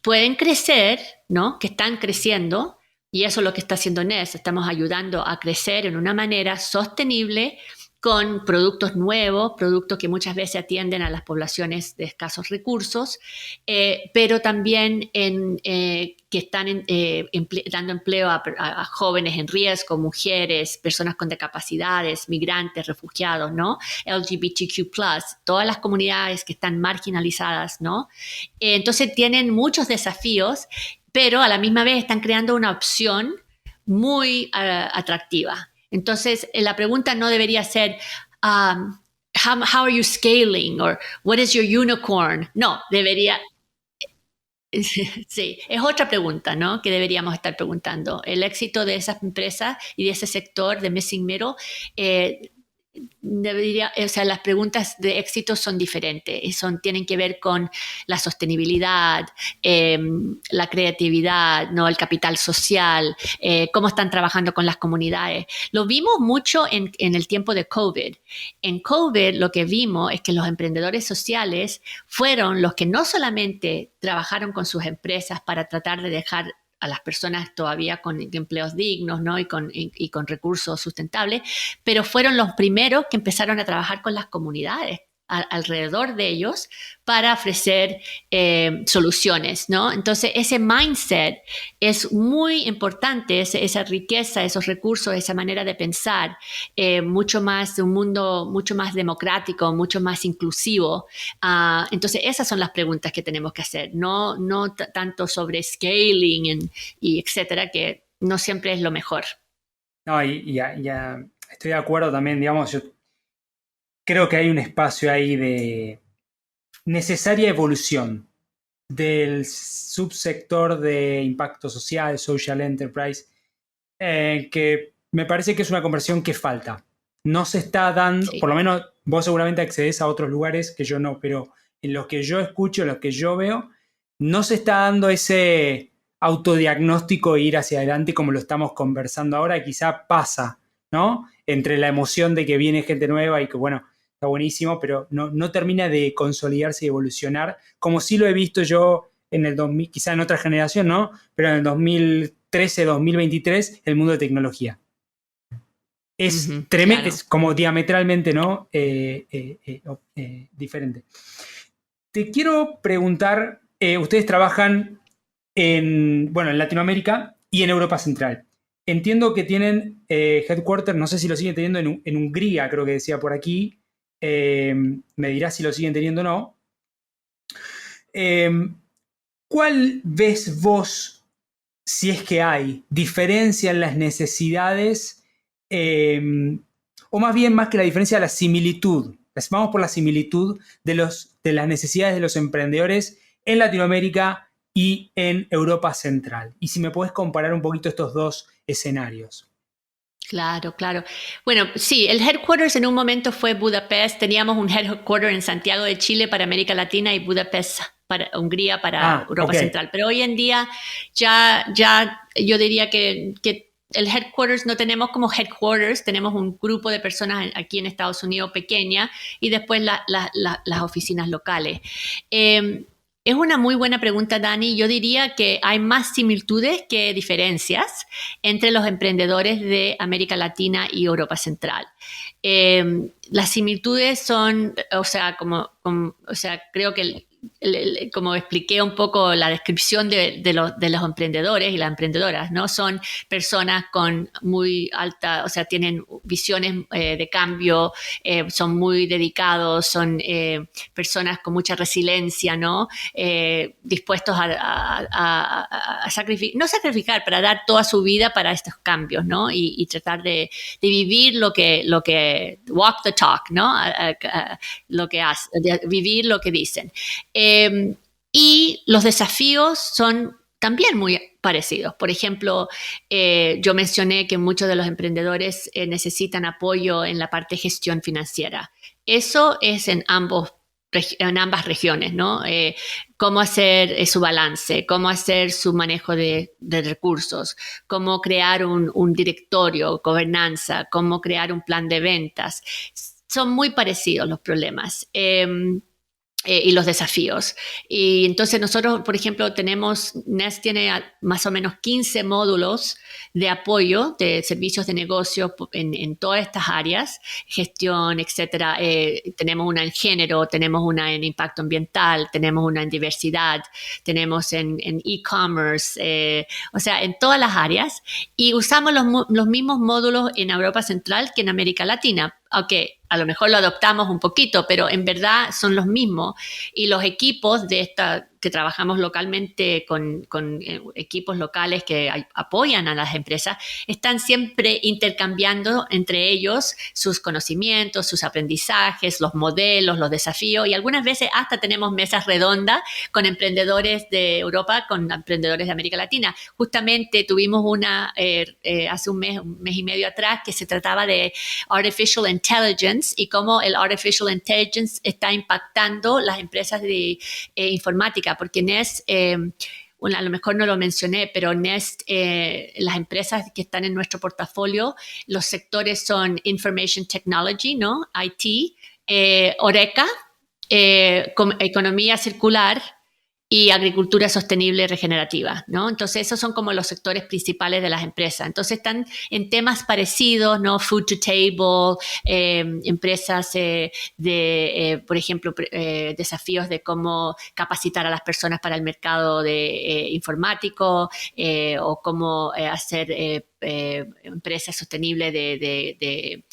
Speaker 1: pueden crecer, ¿no? Que están creciendo, y eso es lo que está haciendo Nest. Estamos ayudando a crecer en una manera sostenible con productos nuevos, productos que muchas veces atienden a las poblaciones de escasos recursos, pero también que están dando empleo a jóvenes en riesgo, mujeres, personas con discapacidades, migrantes, refugiados, ¿no? LGBTQ+, todas las comunidades que están marginalizadas, ¿no? Entonces tienen muchos desafíos, pero a la misma vez están creando una opción muy atractiva. Entonces, la pregunta no debería ser, how are you scaling? Or what is your unicorn? No, debería... Sí, es otra pregunta, ¿no? Que deberíamos estar preguntando. El éxito de esas empresas y de ese sector de Missing Middle o sea, las preguntas de éxito son diferentes y tienen que ver con la sostenibilidad, la creatividad, ¿no? El capital social, cómo están trabajando con las comunidades. Lo vimos mucho en el tiempo de COVID. En COVID lo que vimos es que los emprendedores sociales fueron los que no solamente trabajaron con sus empresas para tratar de dejar a las personas todavía con empleos dignos, ¿no? y con recursos sustentables, pero fueron los primeros que empezaron a trabajar con las comunidades alrededor de ellos para ofrecer soluciones, ¿no? Entonces, ese mindset es muy importante, esa riqueza, esos recursos, esa manera de pensar, mucho más de un mundo mucho más democrático, mucho más inclusivo. Entonces, esas son las preguntas que tenemos que hacer, no tanto sobre scaling y etcétera, que no siempre es lo mejor.
Speaker 2: No, ya estoy de acuerdo también, digamos, yo creo que hay un espacio ahí de necesaria evolución del subsector de impacto social, social enterprise, que me parece que es una conversión que falta. No se está dando,
Speaker 1: Sí.
Speaker 2: Por lo menos vos seguramente accedes a otros lugares que yo no, pero en los que yo escucho, en los que yo veo, no se está dando ese autodiagnóstico e ir hacia adelante como lo estamos conversando ahora. Quizá pasa, ¿no? Entre la emoción de que viene gente nueva y que, bueno, está buenísimo, pero no termina de consolidarse y evolucionar, como sí lo he visto yo en el 2000, quizá en otra generación, ¿no? Pero en el 2013, 2023, el mundo de tecnología. Es tremendo,
Speaker 1: Claro.
Speaker 2: es como diametralmente, ¿no? Diferente. Te quiero preguntar, ustedes trabajan en Latinoamérica y en Europa Central. Entiendo que tienen headquarters, no sé si lo siguen teniendo en Hungría, creo que decía por aquí. Me dirás si lo siguen teniendo o no. ¿Cuál ves vos, si es que hay, diferencia en las necesidades, o más bien más que la diferencia, la similitud? Vamos por la similitud de las necesidades de los emprendedores en Latinoamérica y en Europa Central. Y si me podés comparar un poquito estos dos escenarios.
Speaker 1: Claro, claro. Bueno, sí, el headquarters en un momento fue Budapest. Teníamos un headquarter en Santiago de Chile para América Latina y Budapest para Hungría para Europa Central. Pero hoy en día ya yo diría que el headquarters no tenemos como headquarters, tenemos un grupo de personas aquí en Estados Unidos pequeña y después las oficinas locales. Es una muy buena pregunta, Dani. Yo diría que hay más similitudes que diferencias entre los emprendedores de América Latina y Europa Central. Las similitudes son, creo que como expliqué un poco la descripción de los emprendedores y las emprendedoras, ¿no? Son personas con muy alta, tienen visiones de cambio, son muy dedicados, son personas con mucha resiliencia, ¿no? Dispuestos a sacrificar, para dar toda su vida para estos cambios, ¿no? Y tratar de vivir lo que walk the talk, ¿no? Lo que hacen, vivir lo que dicen. Y los desafíos son también muy parecidos. Por ejemplo, yo mencioné que muchos de los emprendedores necesitan apoyo en la parte de gestión financiera. Eso es en ambas regiones, ¿no? Cómo hacer su balance, cómo hacer su manejo de recursos, cómo crear un directorio, gobernanza, cómo crear un plan de ventas. Son muy parecidos los problemas. y los desafíos. Y entonces nosotros, por ejemplo, Nest tiene más o menos 15 módulos de apoyo de servicios de negocio en todas estas áreas, gestión, etcétera. Tenemos una en género, tenemos una en impacto ambiental, tenemos una en diversidad, tenemos en e-commerce, o sea, en todas las áreas. Y usamos los mismos módulos en Europa Central que en América Latina. Aunque a lo mejor lo adoptamos un poquito, pero en verdad son los mismos. Y los equipos que trabajamos localmente con equipos locales que apoyan a las empresas, están siempre intercambiando entre ellos sus conocimientos, sus aprendizajes, los modelos, los desafíos, y algunas veces hasta tenemos mesas redondas con emprendedores de Europa, con emprendedores de América Latina. Justamente tuvimos una hace un mes y medio atrás, que se trataba de Artificial Intelligence y cómo el Artificial Intelligence está impactando las empresas de informática, porque Nest, a lo mejor no lo mencioné, pero Nest, las empresas que están en nuestro portafolio, los sectores son Information Technology, ¿no? IT, Horeca, economía circular y agricultura sostenible y regenerativa, ¿no? Entonces, esos son como los sectores principales de las empresas. Entonces, están en temas parecidos, ¿no? Food to table, empresas por ejemplo, desafíos de cómo capacitar a las personas para el mercado informático, o cómo hacer empresas sostenibles de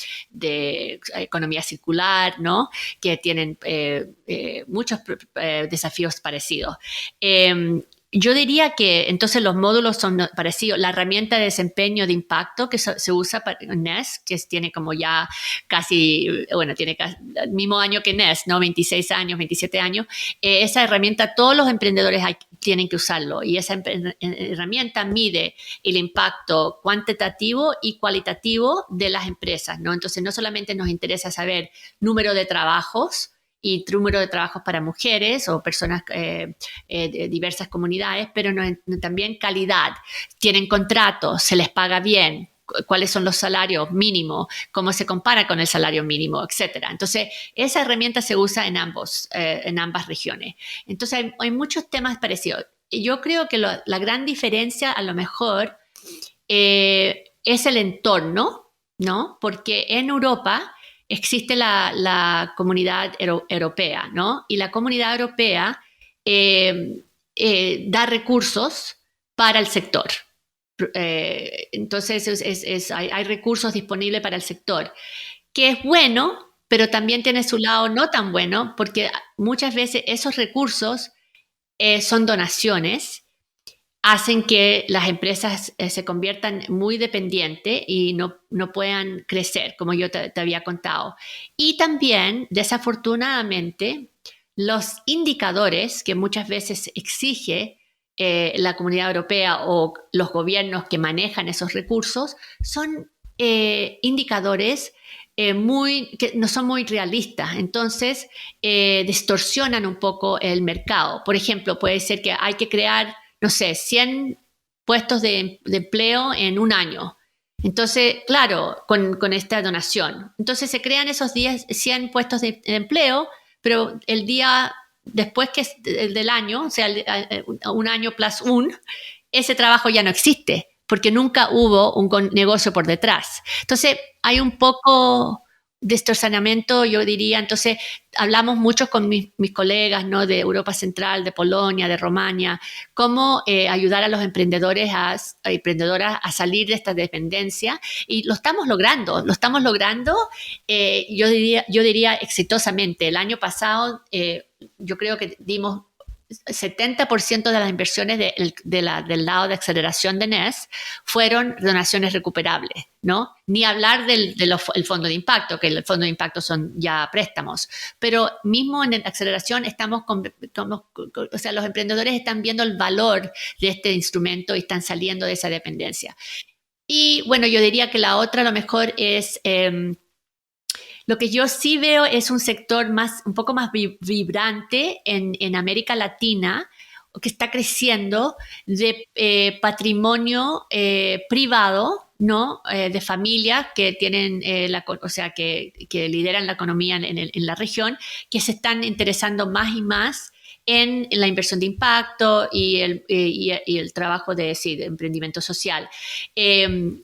Speaker 1: economía circular, ¿no? Que tienen muchos desafíos parecidos. Yo diría que entonces los módulos son parecidos. La herramienta de desempeño de impacto que se usa para Nest, que tiene como ya tiene casi el mismo año que Nest, ¿no? 26 años, 27 años. Esa herramienta, todos los emprendedores tienen que usarlo, y esa herramienta mide el impacto cuantitativo y cualitativo de las empresas, ¿no? Entonces, no solamente nos interesa saber número de trabajos y número de trabajos para mujeres o personas de diversas comunidades, pero también calidad. Tienen contratos, se les paga bien, cuáles son los salarios mínimos, cómo se compara con el salario mínimo, etcétera. Entonces, esa herramienta se usa en ambas regiones. Entonces, hay muchos temas parecidos. Yo creo que la gran diferencia, a lo mejor, es el entorno, ¿no? Porque en Europa existe la comunidad europea, ¿no? Y la comunidad europea da recursos para el sector. Entonces, hay recursos disponibles para el sector, que es bueno, pero también tiene su lado no tan bueno, porque muchas veces esos recursos son donaciones, hacen que las empresas se conviertan muy dependientes y no puedan crecer, como yo te había contado. Y también, desafortunadamente, los indicadores que muchas veces exige la Comunidad Europea o los gobiernos que manejan esos recursos son indicadores que no son muy realistas. Entonces, distorsionan un poco el mercado. Por ejemplo, puede ser que hay que crear, no sé, 100 puestos de empleo en un año. Entonces, claro, con esta donación. Entonces, se crean esos 100 puestos de empleo, pero el día después que es del año, o sea, un año plus un, ese trabajo ya no existe, porque nunca hubo un negocio por detrás. Entonces, hay un poco distorsionamiento, yo diría. Entonces, hablamos mucho con mis colegas, ¿no? De Europa Central, de Polonia, de Rumania, cómo ayudar a los emprendedores emprendedoras a salir de esta dependencia, y lo estamos logrando, yo diría exitosamente. El año pasado yo creo que dimos 70% de las inversiones del lado de aceleración de Nest fueron donaciones recuperables, ¿no? Ni hablar del fondo de impacto, que el fondo de impacto son ya préstamos. Pero mismo en la aceleración o sea, los emprendedores están viendo el valor de este instrumento y están saliendo de esa dependencia. Y bueno, yo diría que la otra a lo mejor es... lo que yo sí veo es un sector un poco más vibrante en América Latina, que está creciendo, de patrimonio privado, ¿no? De familias que tienen, que lideran la economía en la región, que se están interesando más y más en la inversión de impacto y el trabajo de emprendimiento social. Yo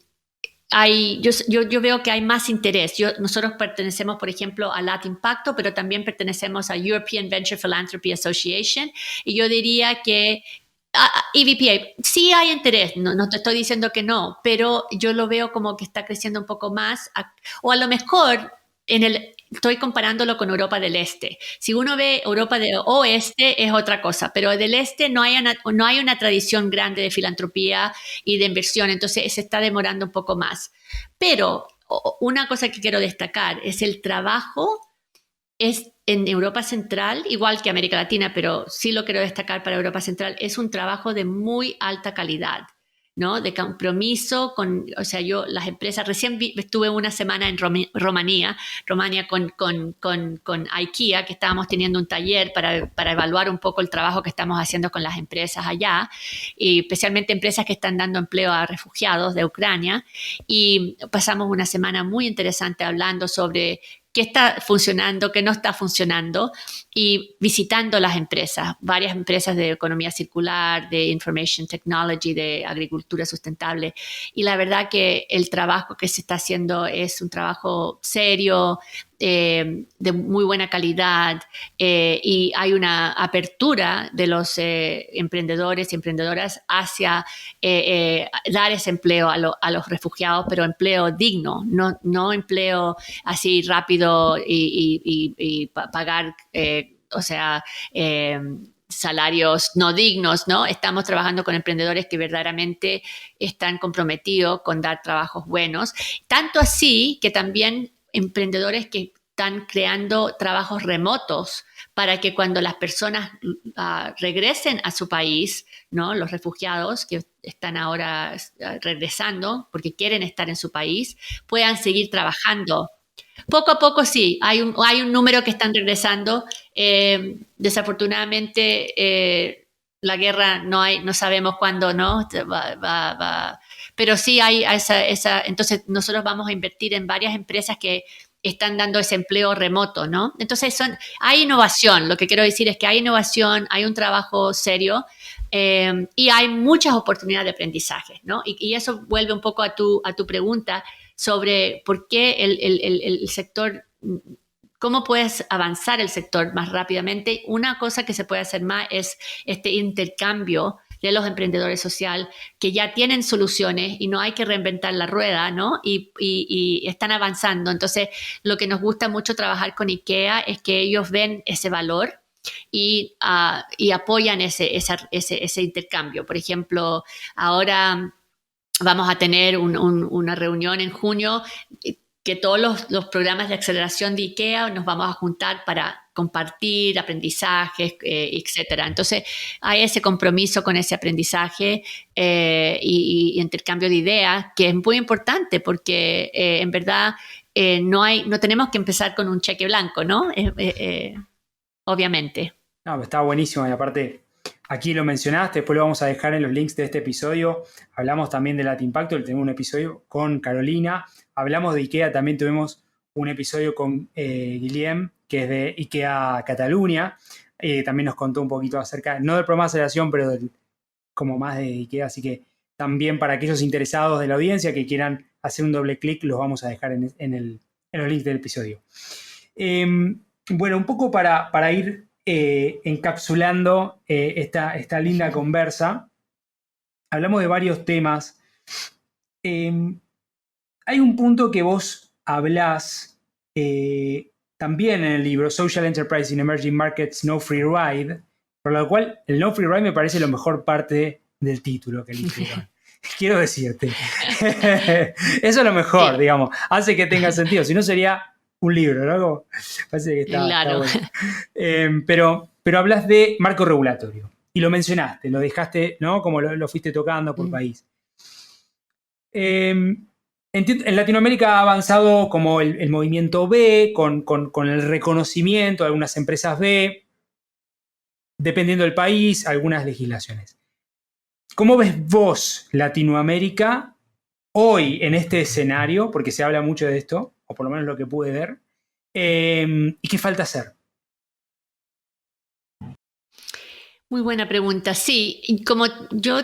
Speaker 1: veo que hay más interés. Nosotros pertenecemos, por ejemplo, a Lat Impacto, pero también pertenecemos a European Venture Philanthropy Association, y yo diría que EVPA, sí hay interés, no te estoy diciendo que no, pero yo lo veo como que está creciendo un poco más, o a lo mejor estoy comparándolo con Europa del Este. Si uno ve Europa del Oeste es otra cosa, pero del Este no hay una tradición grande de filantropía y de inversión, entonces se está demorando un poco más. Pero una cosa que quiero destacar es el trabajo en Europa Central, igual que América Latina, pero sí lo quiero destacar para Europa Central, es un trabajo de muy alta calidad, ¿no? De compromiso las empresas, recién estuve una semana en Rumania con IKEA, que estábamos teniendo un taller para evaluar un poco el trabajo que estamos haciendo con las empresas allá, y especialmente empresas que están dando empleo a refugiados de Ucrania, y pasamos una semana muy interesante hablando sobre qué está funcionando, qué no está funcionando, y visitando las empresas, varias empresas de economía circular, de information technology, de agricultura sustentable. Y la verdad que el trabajo que se está haciendo es un trabajo serio, de muy buena calidad, y hay una apertura de los emprendedores y emprendedoras hacia dar ese empleo a los refugiados, pero empleo digno, no empleo así rápido y pagar salarios no dignos, ¿no? Estamos trabajando con emprendedores que verdaderamente están comprometidos con dar trabajos buenos. Tanto así que también emprendedores que están creando trabajos remotos para que cuando las personas regresen a su país, ¿no? Los refugiados que están ahora regresando porque quieren estar en su país, puedan seguir trabajando. Poco a poco sí, hay un número que están regresando. Desafortunadamente, la guerra no sabemos cuándo, ¿no? Pero sí hay entonces nosotros vamos a invertir en varias empresas que están dando ese empleo remoto, ¿no? Entonces hay innovación, lo que quiero decir es que hay innovación, hay un trabajo serio, y hay muchas oportunidades de aprendizaje, ¿no? Y eso vuelve un poco a tu pregunta sobre por qué el sector, cómo puedes avanzar el sector más rápidamente. Una cosa que se puede hacer más es este intercambio de los emprendedores sociales que ya tienen soluciones y no hay que reinventar la rueda, ¿no? Y están avanzando. Entonces, lo que nos gusta mucho trabajar con IKEA es que ellos ven ese valor y apoyan ese intercambio. Por ejemplo, ahora vamos a tener una reunión en junio que todos los programas de aceleración de IKEA nos vamos a juntar para compartir aprendizajes, etcétera. Entonces, hay ese compromiso con ese aprendizaje y intercambio de ideas, que es muy importante porque en verdad no tenemos que empezar con un cheque blanco, ¿no? Obviamente.
Speaker 2: No, está buenísimo y aparte aquí lo mencionaste, después lo vamos a dejar en los links de este episodio. Hablamos también de Lat Impacto, tenemos un episodio con Carolina. Hablamos de IKEA, también tuvimos un episodio con Guillem, que es de IKEA Cataluña. También nos contó un poquito acerca, no del programa de aceleración, pero como más de IKEA. Así que también para aquellos interesados de la audiencia que quieran hacer un doble clic, los vamos a dejar en los links del episodio. Bueno, un poco para ir encapsulando esta linda conversa, hablamos de varios temas. Hay un punto que vos hablás también en el libro, Social Enterprise in Emerging Markets, No Free Ride, por lo cual el No Free Ride me parece la mejor parte del título que eligieron. Quiero decirte. Eso es lo mejor, digamos. Hace que tenga sentido. Si no sería un libro, ¿no? Parece que está bueno. Pero hablas de marco regulatorio. Y lo mencionaste, lo dejaste, ¿no? Como lo fuiste tocando por país. En Latinoamérica ha avanzado como el movimiento B, con el reconocimiento de algunas empresas B, dependiendo del país, algunas legislaciones. ¿Cómo ves vos Latinoamérica hoy en este escenario, porque se habla mucho de esto, o por lo menos lo que pude ver, y qué falta hacer?
Speaker 1: Muy buena pregunta. Sí, y como yo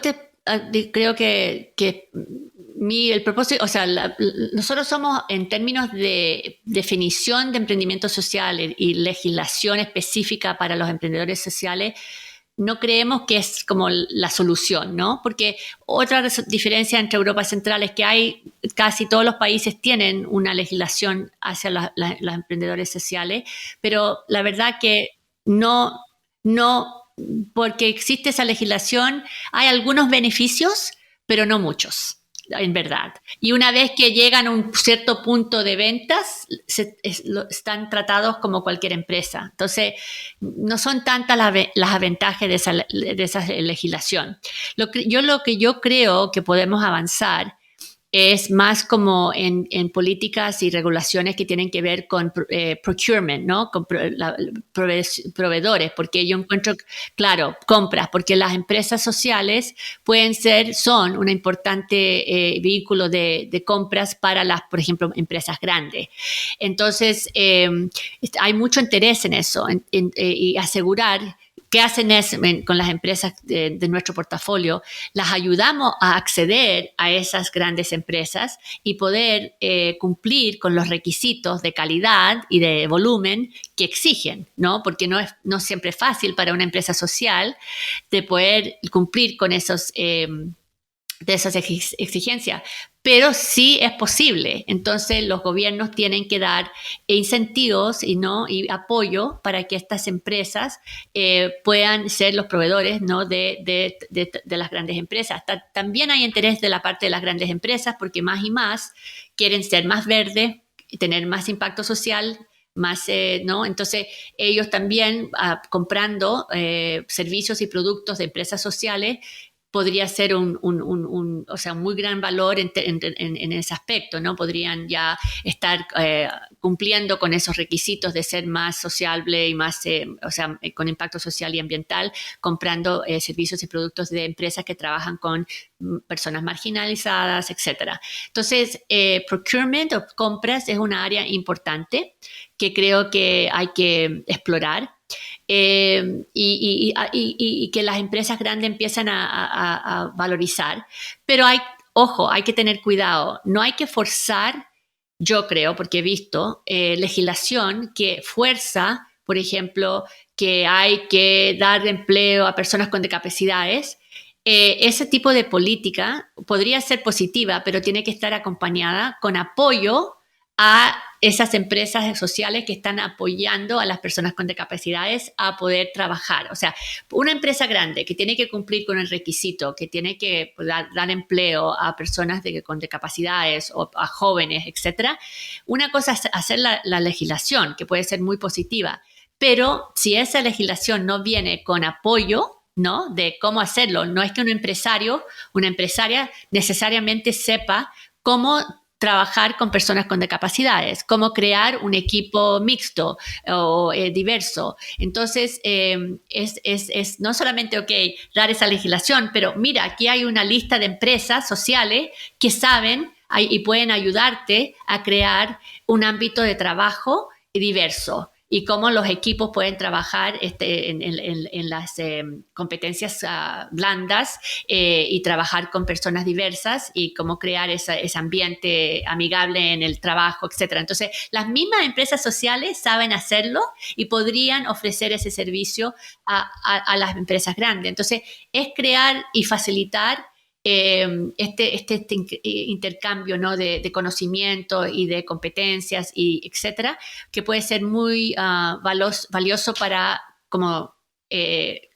Speaker 1: creo que el propósito, o sea, nosotros somos en términos de definición de emprendimiento social y legislación específica para los emprendedores sociales, no creemos que es como la solución, ¿no? Porque otra diferencia entre Europa Central es que casi todos los países tienen una legislación hacia los emprendedores sociales, pero la verdad que no, porque existe esa legislación, hay algunos beneficios, pero no muchos, en verdad. Y una vez que llegan a un cierto punto de ventas, están tratados como cualquier empresa. Entonces, no son tantas las ventajas de esa legislación. Lo que yo creo que podemos avanzar es más como en políticas y regulaciones que tienen que ver con procurement, ¿no? Con proveedores, porque yo encuentro, claro, compras, porque las empresas sociales son un importante vehículo de compras para las, por ejemplo, empresas grandes. Entonces, hay mucho interés en eso, y asegurar. ¿Qué hacen con las empresas de nuestro portafolio? Las ayudamos a acceder a esas grandes empresas y poder cumplir con los requisitos de calidad y de volumen que exigen, ¿no? Porque no es siempre fácil para una empresa social de poder cumplir con de esas exigencias, pero sí es posible. Entonces los gobiernos tienen que dar incentivos y apoyo para que estas empresas puedan ser los proveedores, ¿no? de las grandes empresas. También hay interés de la parte de las grandes empresas porque más y más quieren ser más verdes y tener más impacto social, más, ¿no? Entonces ellos también comprando servicios y productos de empresas sociales podría ser un muy gran valor en ese aspecto, ¿no? Podrían ya estar cumpliendo con esos requisitos de ser más sociable y más, con impacto social y ambiental, comprando servicios y productos de empresas que trabajan con personas marginalizadas, etcétera. Entonces, procurement o compras es una área importante que creo que hay que explorar. Y que las empresas grandes empiezan a valorizar. Pero hay que tener cuidado. No hay que forzar, yo creo, porque he visto legislación que fuerza, por ejemplo, que hay que dar empleo a personas con discapacidades. Ese tipo de política podría ser positiva, pero tiene que estar acompañada con apoyo a esas empresas sociales que están apoyando a las personas con discapacidades a poder trabajar. O sea, una empresa grande que tiene que cumplir con el requisito, que tiene que dar empleo a personas con discapacidades o a jóvenes, etcétera. Una cosa es hacer la legislación, que puede ser muy positiva, pero si esa legislación no viene con apoyo, ¿no? De cómo hacerlo, no es que un empresario, una empresaria necesariamente sepa cómo trabajar con personas con discapacidades, cómo crear un equipo mixto o diverso. Entonces, es no solamente, dar esa legislación, pero mira, aquí hay una lista de empresas sociales que saben y pueden ayudarte a crear un ámbito de trabajo diverso y cómo los equipos pueden trabajar en las competencias blandas y trabajar con personas diversas y cómo crear ese ambiente amigable en el trabajo, etc. Entonces, las mismas empresas sociales saben hacerlo y podrían ofrecer ese servicio a las empresas grandes. Entonces, es crear y facilitar este intercambio, ¿no? de conocimiento y de competencias y etcétera, que puede ser muy valioso para como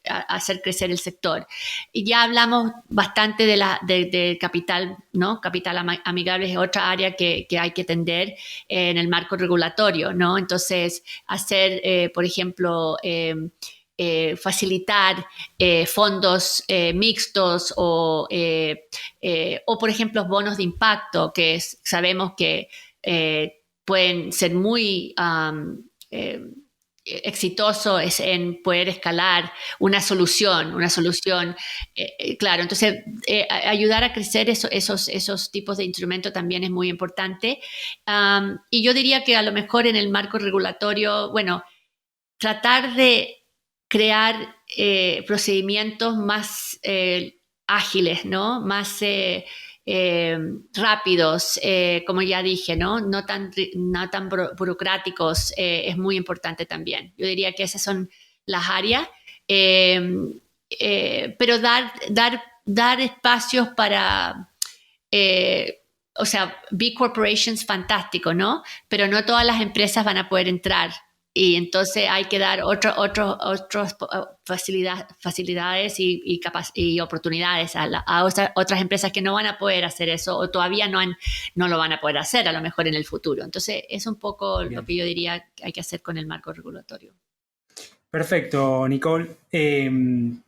Speaker 1: hacer crecer el sector. Y ya hablamos bastante de capital, ¿no? Capital amigable es otra área que hay que atender en el marco regulatorio, ¿no? Entonces, hacer, por ejemplo, facilitar fondos mixtos o, por ejemplo, bonos de impacto que sabemos que pueden ser muy exitoso es en poder escalar una solución, claro. Entonces, ayudar a crecer esos tipos de instrumentos también es muy importante. Y yo diría que a lo mejor en el marco regulatorio, bueno, tratar de crear procedimientos más ágiles, ¿no? Más rápidos, como ya dije, ¿no? No tan burocráticos, es muy importante también. Yo diría que esas son las áreas, pero dar espacios para, o sea, big corporations, fantástico, ¿no? Pero no todas las empresas van a poder entrar. Y entonces hay que dar otras facilidades y oportunidades a otras empresas que no van a poder hacer eso o todavía no lo van a poder hacer a lo mejor en el futuro. Entonces es un poco Bien. Lo que yo diría que hay que hacer con el marco regulatorio.
Speaker 2: Perfecto, Nicole. Me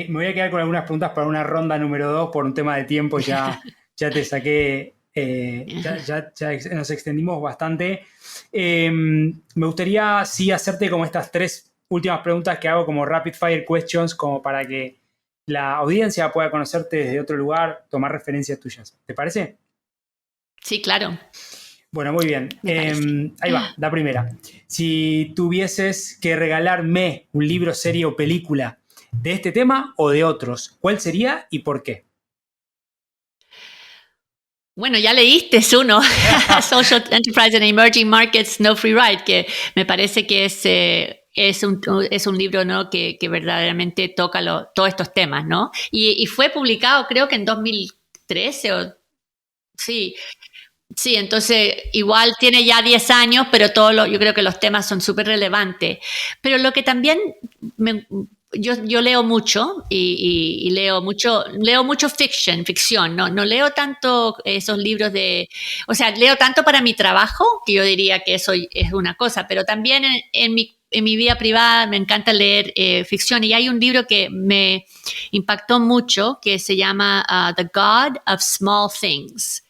Speaker 2: voy a quedar con algunas preguntas para una ronda número 2 por un tema de tiempo. Ya te saqué... ya nos extendimos bastante. Me gustaría sí hacerte como estas 3 últimas preguntas que hago como rapid fire questions, como para que la audiencia pueda conocerte desde otro lugar, tomar referencias tuyas. ¿Te parece?
Speaker 1: Sí, claro.
Speaker 2: Bueno, muy bien. Ahí va, la primera. Si tuvieses que regalarme un libro, serie o película de este tema o de otros, ¿cuál sería y por qué?
Speaker 1: Bueno, ya leíste uno, Social Enterprise and Emerging Markets, No Free Ride, que me parece que es un libro, ¿no? que verdaderamente toca todos estos temas, ¿no? Y fue publicado creo que en 2013 sí. Sí, entonces igual tiene ya 10 años, pero yo creo que los temas son súper relevantes. Pero lo que también yo leo mucho y leo mucho ficción, no leo tanto esos libros o sea, leo tanto para mi trabajo, que yo diría que eso es una cosa, pero también en mi vida privada me encanta leer ficción, y hay un libro que me impactó mucho que se llama The God of Small Things.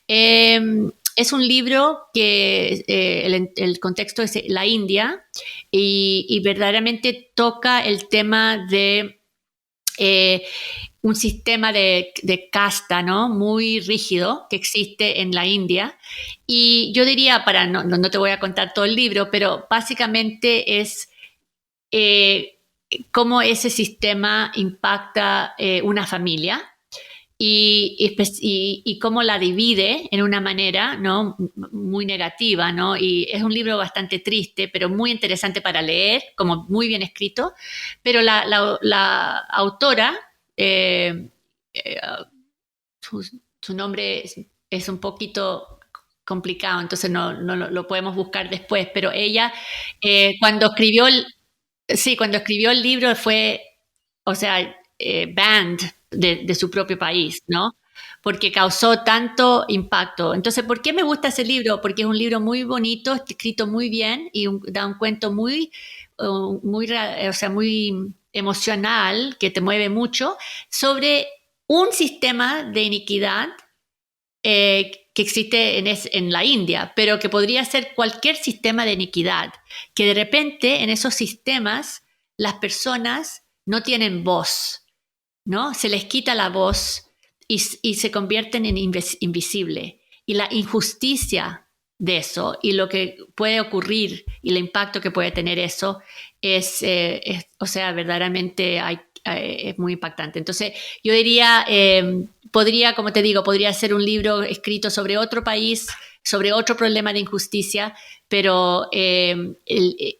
Speaker 1: Es un libro que el contexto es la India y verdaderamente toca el tema de un sistema de casta, ¿no? Muy rígido que existe en la India. Y yo diría, no te voy a contar todo el libro, pero básicamente es cómo ese sistema impacta una familia. Y cómo la divide en una manera, ¿no? Muy negativa, ¿no? Y es un libro bastante triste, pero muy interesante para leer, como muy bien escrito. Pero la autora, su nombre es un poquito complicado, entonces no lo podemos buscar después, pero ella cuando escribió el libro fue, o sea, banned de su propio país, ¿no? Porque causó tanto impacto. Entonces, ¿por qué me gusta ese libro? Porque es un libro muy bonito, escrito muy bien y da un cuento muy emocional, que te mueve mucho, sobre un sistema de iniquidad que existe en la India, pero que podría ser cualquier sistema de iniquidad, que de repente en esos sistemas las personas no tienen voz, ¿no? Se les quita la voz y se convierten en invisibles. Y la injusticia de eso y lo que puede ocurrir y el impacto que puede tener eso o sea, verdaderamente es muy impactante. Entonces, yo diría, como te digo, podría ser un libro escrito sobre otro país, sobre otro problema de injusticia, pero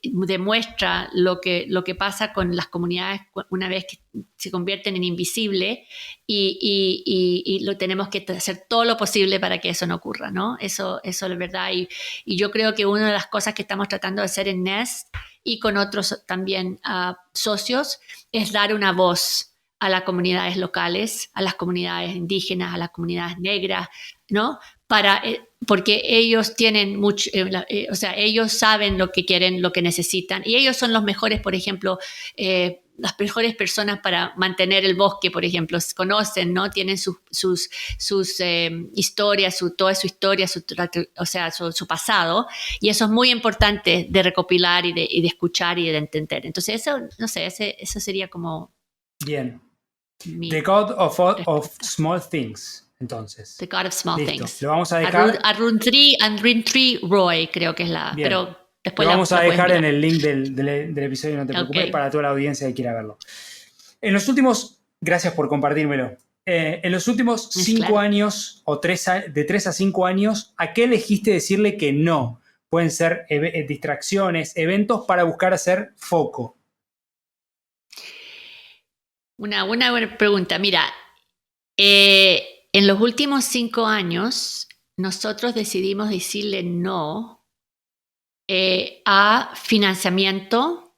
Speaker 1: demuestra lo que pasa con las comunidades una vez que se convierten en invisibles y lo tenemos que hacer todo lo posible para que eso no ocurra, ¿no? Eso es verdad. Y yo creo que una de las cosas que estamos tratando de hacer en Nest y con otros también socios es dar una voz a las comunidades locales, a las comunidades indígenas, a las comunidades negras, ¿no? Porque ellos tienen mucho, o sea, ellos saben lo que quieren, lo que necesitan, y ellos son los mejores, por ejemplo, las mejores personas para mantener el bosque, por ejemplo, se conocen, ¿no? Tienen sus historias, toda su historia, o sea, su pasado, y eso es muy importante de recopilar y de escuchar y de entender. Entonces, eso, no sé, eso sería como...
Speaker 2: Bien. The God of Small Things. Entonces,
Speaker 1: The God of Small
Speaker 2: listo.
Speaker 1: Things.
Speaker 2: Lo vamos a dejar.
Speaker 1: Arundhati Roy, creo que es la.
Speaker 2: Bien.
Speaker 1: Pero después
Speaker 2: lo vamos a
Speaker 1: puedes
Speaker 2: dejar
Speaker 1: mirar.
Speaker 2: en el link del episodio, no te preocupes,
Speaker 1: Okay.
Speaker 2: para toda la audiencia que quiera verlo. En los últimos, gracias por compartírmelo. En los últimos 5 años, o de 3 a 5 años, ¿a qué elegiste decirle que no? Pueden ser distracciones, eventos para buscar hacer foco.
Speaker 1: Una buena pregunta. Mira, en los últimos 5 años, nosotros decidimos decirle no a financiamiento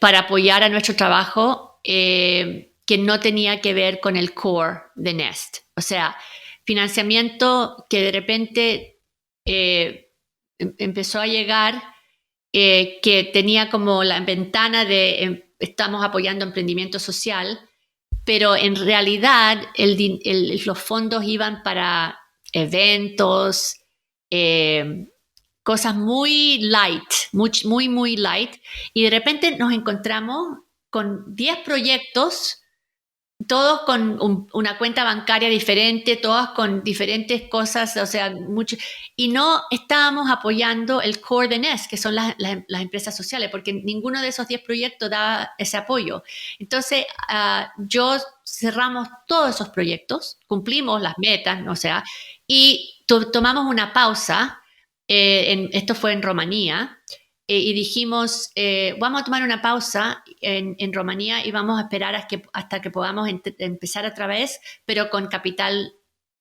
Speaker 1: para apoyar a nuestro trabajo que no tenía que ver con el core de Nest. O sea, financiamiento que de repente empezó a llegar, que tenía como la ventana de estamos apoyando emprendimiento social, pero en realidad los fondos iban para eventos, cosas muy light, muy light, y de repente nos encontramos con 10 proyectos, todos con una cuenta bancaria diferente, todas con diferentes cosas, o sea, y no estábamos apoyando el core de Nest, que son las empresas sociales, porque ninguno de esos 10 proyectos daba ese apoyo. Entonces, cerramos todos esos proyectos, cumplimos las metas, o sea, y tomamos una pausa, esto fue en Rumanía, y dijimos, vamos a tomar una pausa en Rumanía y vamos a esperar hasta que podamos empezar otra vez, pero con capital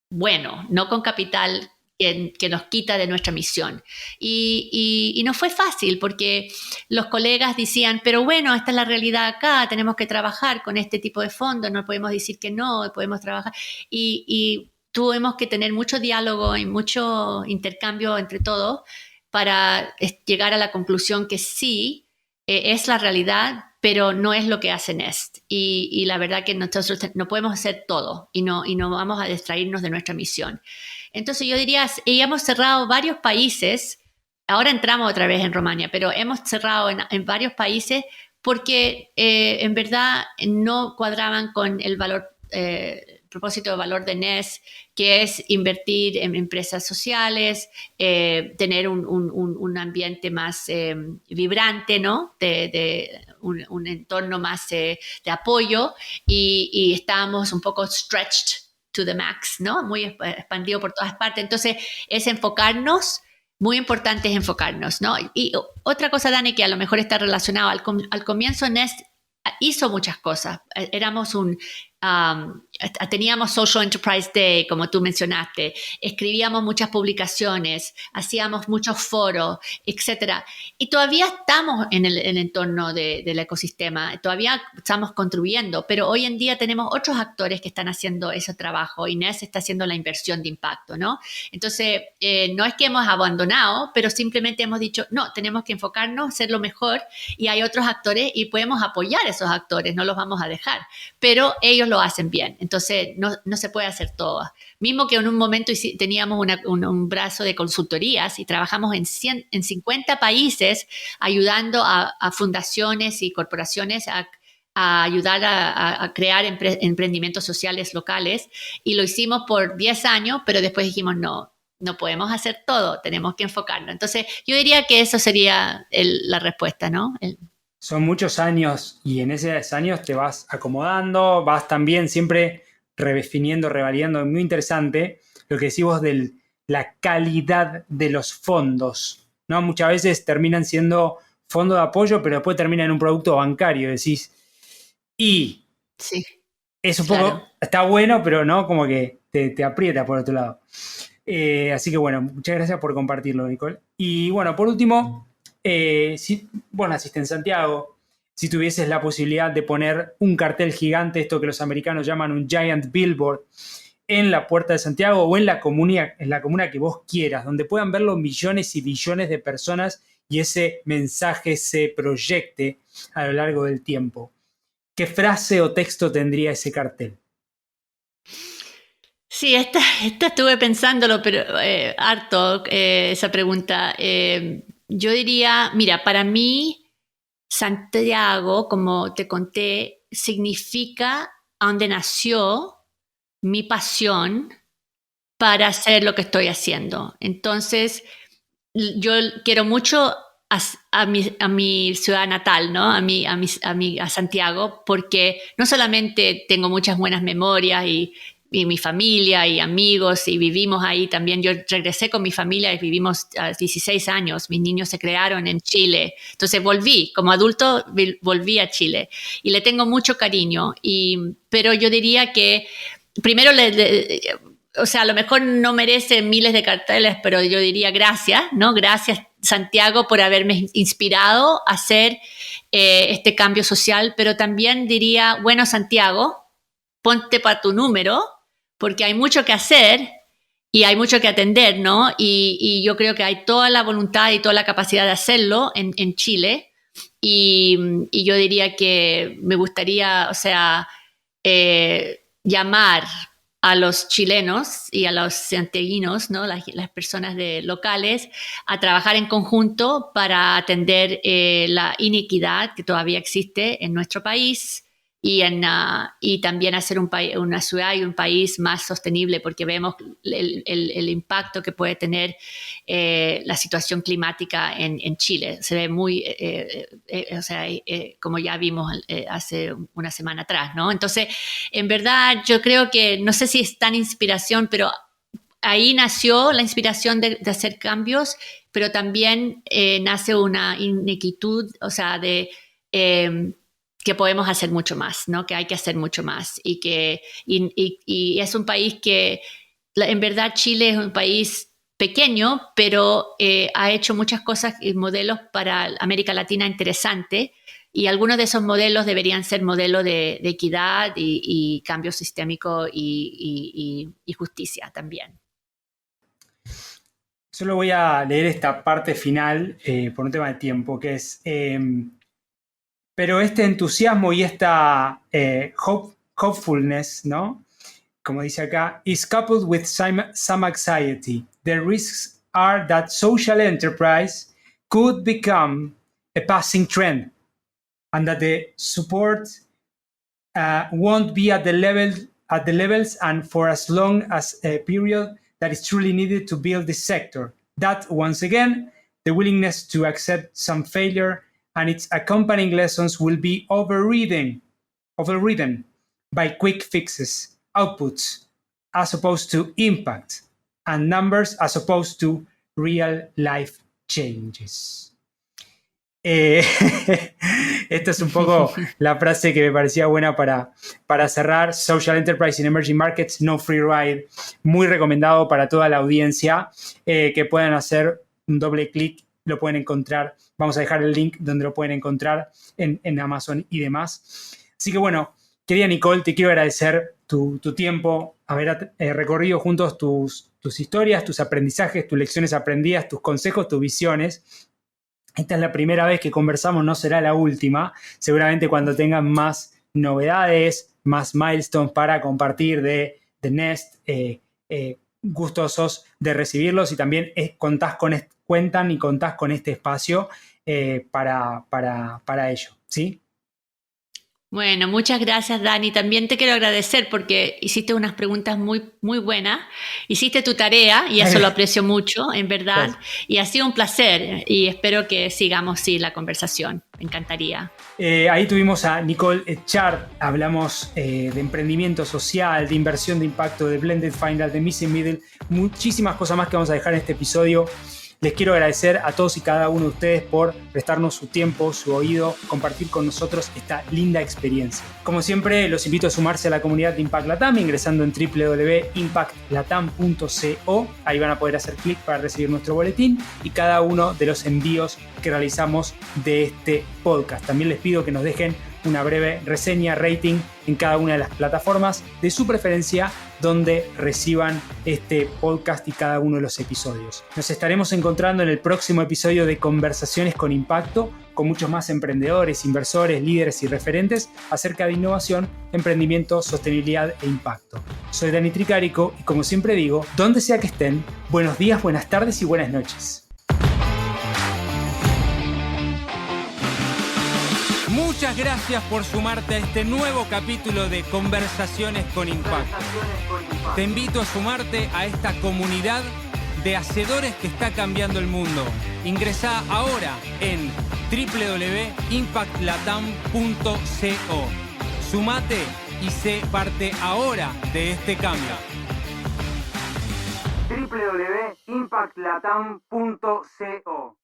Speaker 1: bueno, no con capital que nos quita de nuestra misión. Y no fue fácil porque los colegas decían, pero bueno, esta es la realidad acá, tenemos que trabajar con este tipo de fondos, no podemos decir que no, podemos trabajar. Y tuvimos que tener mucho diálogo y mucho intercambio entre todos para llegar a la conclusión que sí, es la realidad, pero no es lo que hace Nest. Y la verdad que nosotros no podemos hacer todo y no vamos a distraernos de nuestra misión. Entonces yo diría, hemos cerrado varios países, ahora entramos otra vez en Rumania, pero hemos cerrado en varios países porque en verdad no cuadraban con el valor, propósito de valor de Nest, que es invertir en empresas sociales, tener un ambiente más vibrante, ¿no? Un entorno más de apoyo, y estábamos un poco stretched to the max, ¿no? Muy expandido por todas partes. Entonces, es enfocarnos. Muy importante es enfocarnos, ¿no? Y otra cosa, Dani, que a lo mejor está relacionado, al comienzo Nest hizo muchas cosas. Éramos teníamos Social Enterprise Day, como tú mencionaste, escribíamos muchas publicaciones, hacíamos muchos foros, etcétera. Y todavía estamos en el entorno del ecosistema, todavía estamos contribuyendo, pero hoy en día tenemos otros actores que están haciendo ese trabajo y Nest está haciendo la inversión de impacto, ¿no? Entonces, no es que hemos abandonado, pero simplemente hemos dicho, no, tenemos que enfocarnos, hacerlo mejor, y hay otros actores y podemos apoyar a esos actores, no los vamos a dejar, pero ellos lo hacen bien, entonces no se puede hacer todo. Mismo que en un momento teníamos un brazo de consultorías y trabajamos en 50 países ayudando a fundaciones y corporaciones a ayudar a crear emprendimientos sociales locales, y lo hicimos por 10 años, pero después dijimos no podemos hacer todo, tenemos que enfocarnos. Entonces yo diría que eso sería la respuesta, ¿no?
Speaker 2: Son muchos años y en esos años te vas acomodando, vas también siempre redefiniendo, revalidando. Es muy interesante lo que decís vos de la calidad de los fondos, ¿no? Muchas veces terminan siendo fondos de apoyo, pero después terminan en un producto bancario, decís. Y
Speaker 1: sí,
Speaker 2: es un poco, está bueno, pero no, como que te aprieta por otro lado. Así que bueno, muchas gracias por compartirlo, Nicole. Y bueno, por último, bueno, asiste en Santiago. si tuvieses la posibilidad de poner un cartel gigante, esto que los americanos llaman un giant billboard, en la Puerta de Santiago o en la comuna que vos quieras, donde puedan verlo millones y billones de personas y ese mensaje se proyecte a lo largo del tiempo? ¿Qué frase o texto tendría ese cartel?
Speaker 1: Sí, esta estuve pensándolo, pero harto esa pregunta. Yo diría, mira, para mí Santiago, como te conté, significa a donde nació mi pasión para hacer lo que estoy haciendo. Entonces, yo quiero mucho a mi ciudad natal, ¿no? A Santiago, porque no solamente tengo muchas buenas memorias y mi familia y amigos y vivimos ahí también. Yo regresé con mi familia y vivimos 16 años. Mis niños se crearon en Chile. Entonces volví, como adulto volví a Chile y le tengo mucho cariño. Pero yo diría que primero, o sea, a lo mejor no merece miles de carteles, pero yo diría gracias, ¿no? Gracias, Santiago, por haberme inspirado a hacer este cambio social. Pero también diría, bueno, Santiago, ponte para tu número, porque hay mucho que hacer y hay mucho que atender, ¿no? Y yo creo que hay toda la voluntad y toda la capacidad de hacerlo en Chile. Y yo diría que me gustaría, o sea, llamar a los chilenos y a los santiaguinos, ¿no? Las personas locales, a trabajar en conjunto para atender la inequidad que todavía existe en nuestro país y también hacer una ciudad y un país más sostenible, porque vemos el impacto que puede tener la situación climática en Chile. Se ve muy, o sea, como ya vimos hace una semana atrás, ¿no? Entonces, en verdad, yo creo que, no sé si es tan inspiración, pero ahí nació la inspiración de hacer cambios, pero también nace una inequitud, o sea, que podemos hacer mucho más, ¿no? Que hay que hacer mucho más y es un país que, en verdad, Chile es un país pequeño, pero ha hecho muchas cosas y modelos para América Latina interesantes, y algunos de esos modelos deberían ser modelos de equidad y cambio sistémico y justicia también.
Speaker 2: Solo voy a leer esta parte final por un tema de tiempo, que es... pero este entusiasmo y esta hopefulness, ¿no? Como dice acá, is coupled with some anxiety. The risks are that social enterprise could become a passing trend and that the support won't be at the levels and for as long as a period that is truly needed to build this sector. That, once again, the willingness to accept some failure and its accompanying lessons will be overridden by quick fixes, outputs, as opposed to impact, and numbers as opposed to real life changes. Esta es un poco la frase que me parecía buena para cerrar. Social Enterprise in Emerging Markets, no free ride. Muy recomendado para toda la audiencia, que puedan hacer un doble clic, lo pueden encontrar. Vamos a dejar el link donde lo pueden encontrar en Amazon y demás. Así que bueno, querida Nicole, te quiero agradecer tu tiempo, haber recorrido juntos tus historias, tus aprendizajes, tus lecciones aprendidas, tus consejos, tus visiones. Esta es la primera vez que conversamos, no será la última. Seguramente cuando tengan más novedades, más milestones para compartir de Nest, gustosos de recibirlos, y también cuentan y contás con este espacio para ello, ¿sí?
Speaker 1: Bueno, muchas gracias, Dani. También te quiero agradecer porque hiciste unas preguntas muy, muy buenas. Hiciste tu tarea y eso lo aprecio mucho, en verdad. Gracias. Y ha sido un placer y espero que sigamos la conversación. Me encantaría.
Speaker 2: Ahí tuvimos a Nicole Echard. Hablamos de emprendimiento social, de inversión de impacto, de blended finance, de missing middle. Muchísimas cosas más que vamos a dejar en este episodio. Les quiero agradecer a todos y cada uno de ustedes por prestarnos su tiempo, su oído, compartir con nosotros esta linda experiencia. Como siempre, los invito a sumarse a la comunidad de Impact Latam ingresando en www.impactlatam.co. Ahí van a poder hacer clic para recibir nuestro boletín y cada uno de los envíos que realizamos de este podcast. También les pido que nos dejen una breve reseña, rating en cada una de las plataformas de su preferencia donde reciban este podcast y cada uno de los episodios. Nos estaremos encontrando en el próximo episodio de Conversaciones con Impacto, con muchos más emprendedores, inversores, líderes y referentes acerca de innovación, emprendimiento, sostenibilidad e impacto. Soy Dani Tricarico y como siempre digo, donde sea que estén, buenos días, buenas tardes y buenas noches.
Speaker 3: Muchas gracias por sumarte a este nuevo capítulo de Conversaciones con Impacto. Te invito a sumarte a esta comunidad de hacedores que está cambiando el mundo. Ingresá ahora en www.impactlatam.co. Sumate y sé parte ahora de este cambio. www.impactlatam.co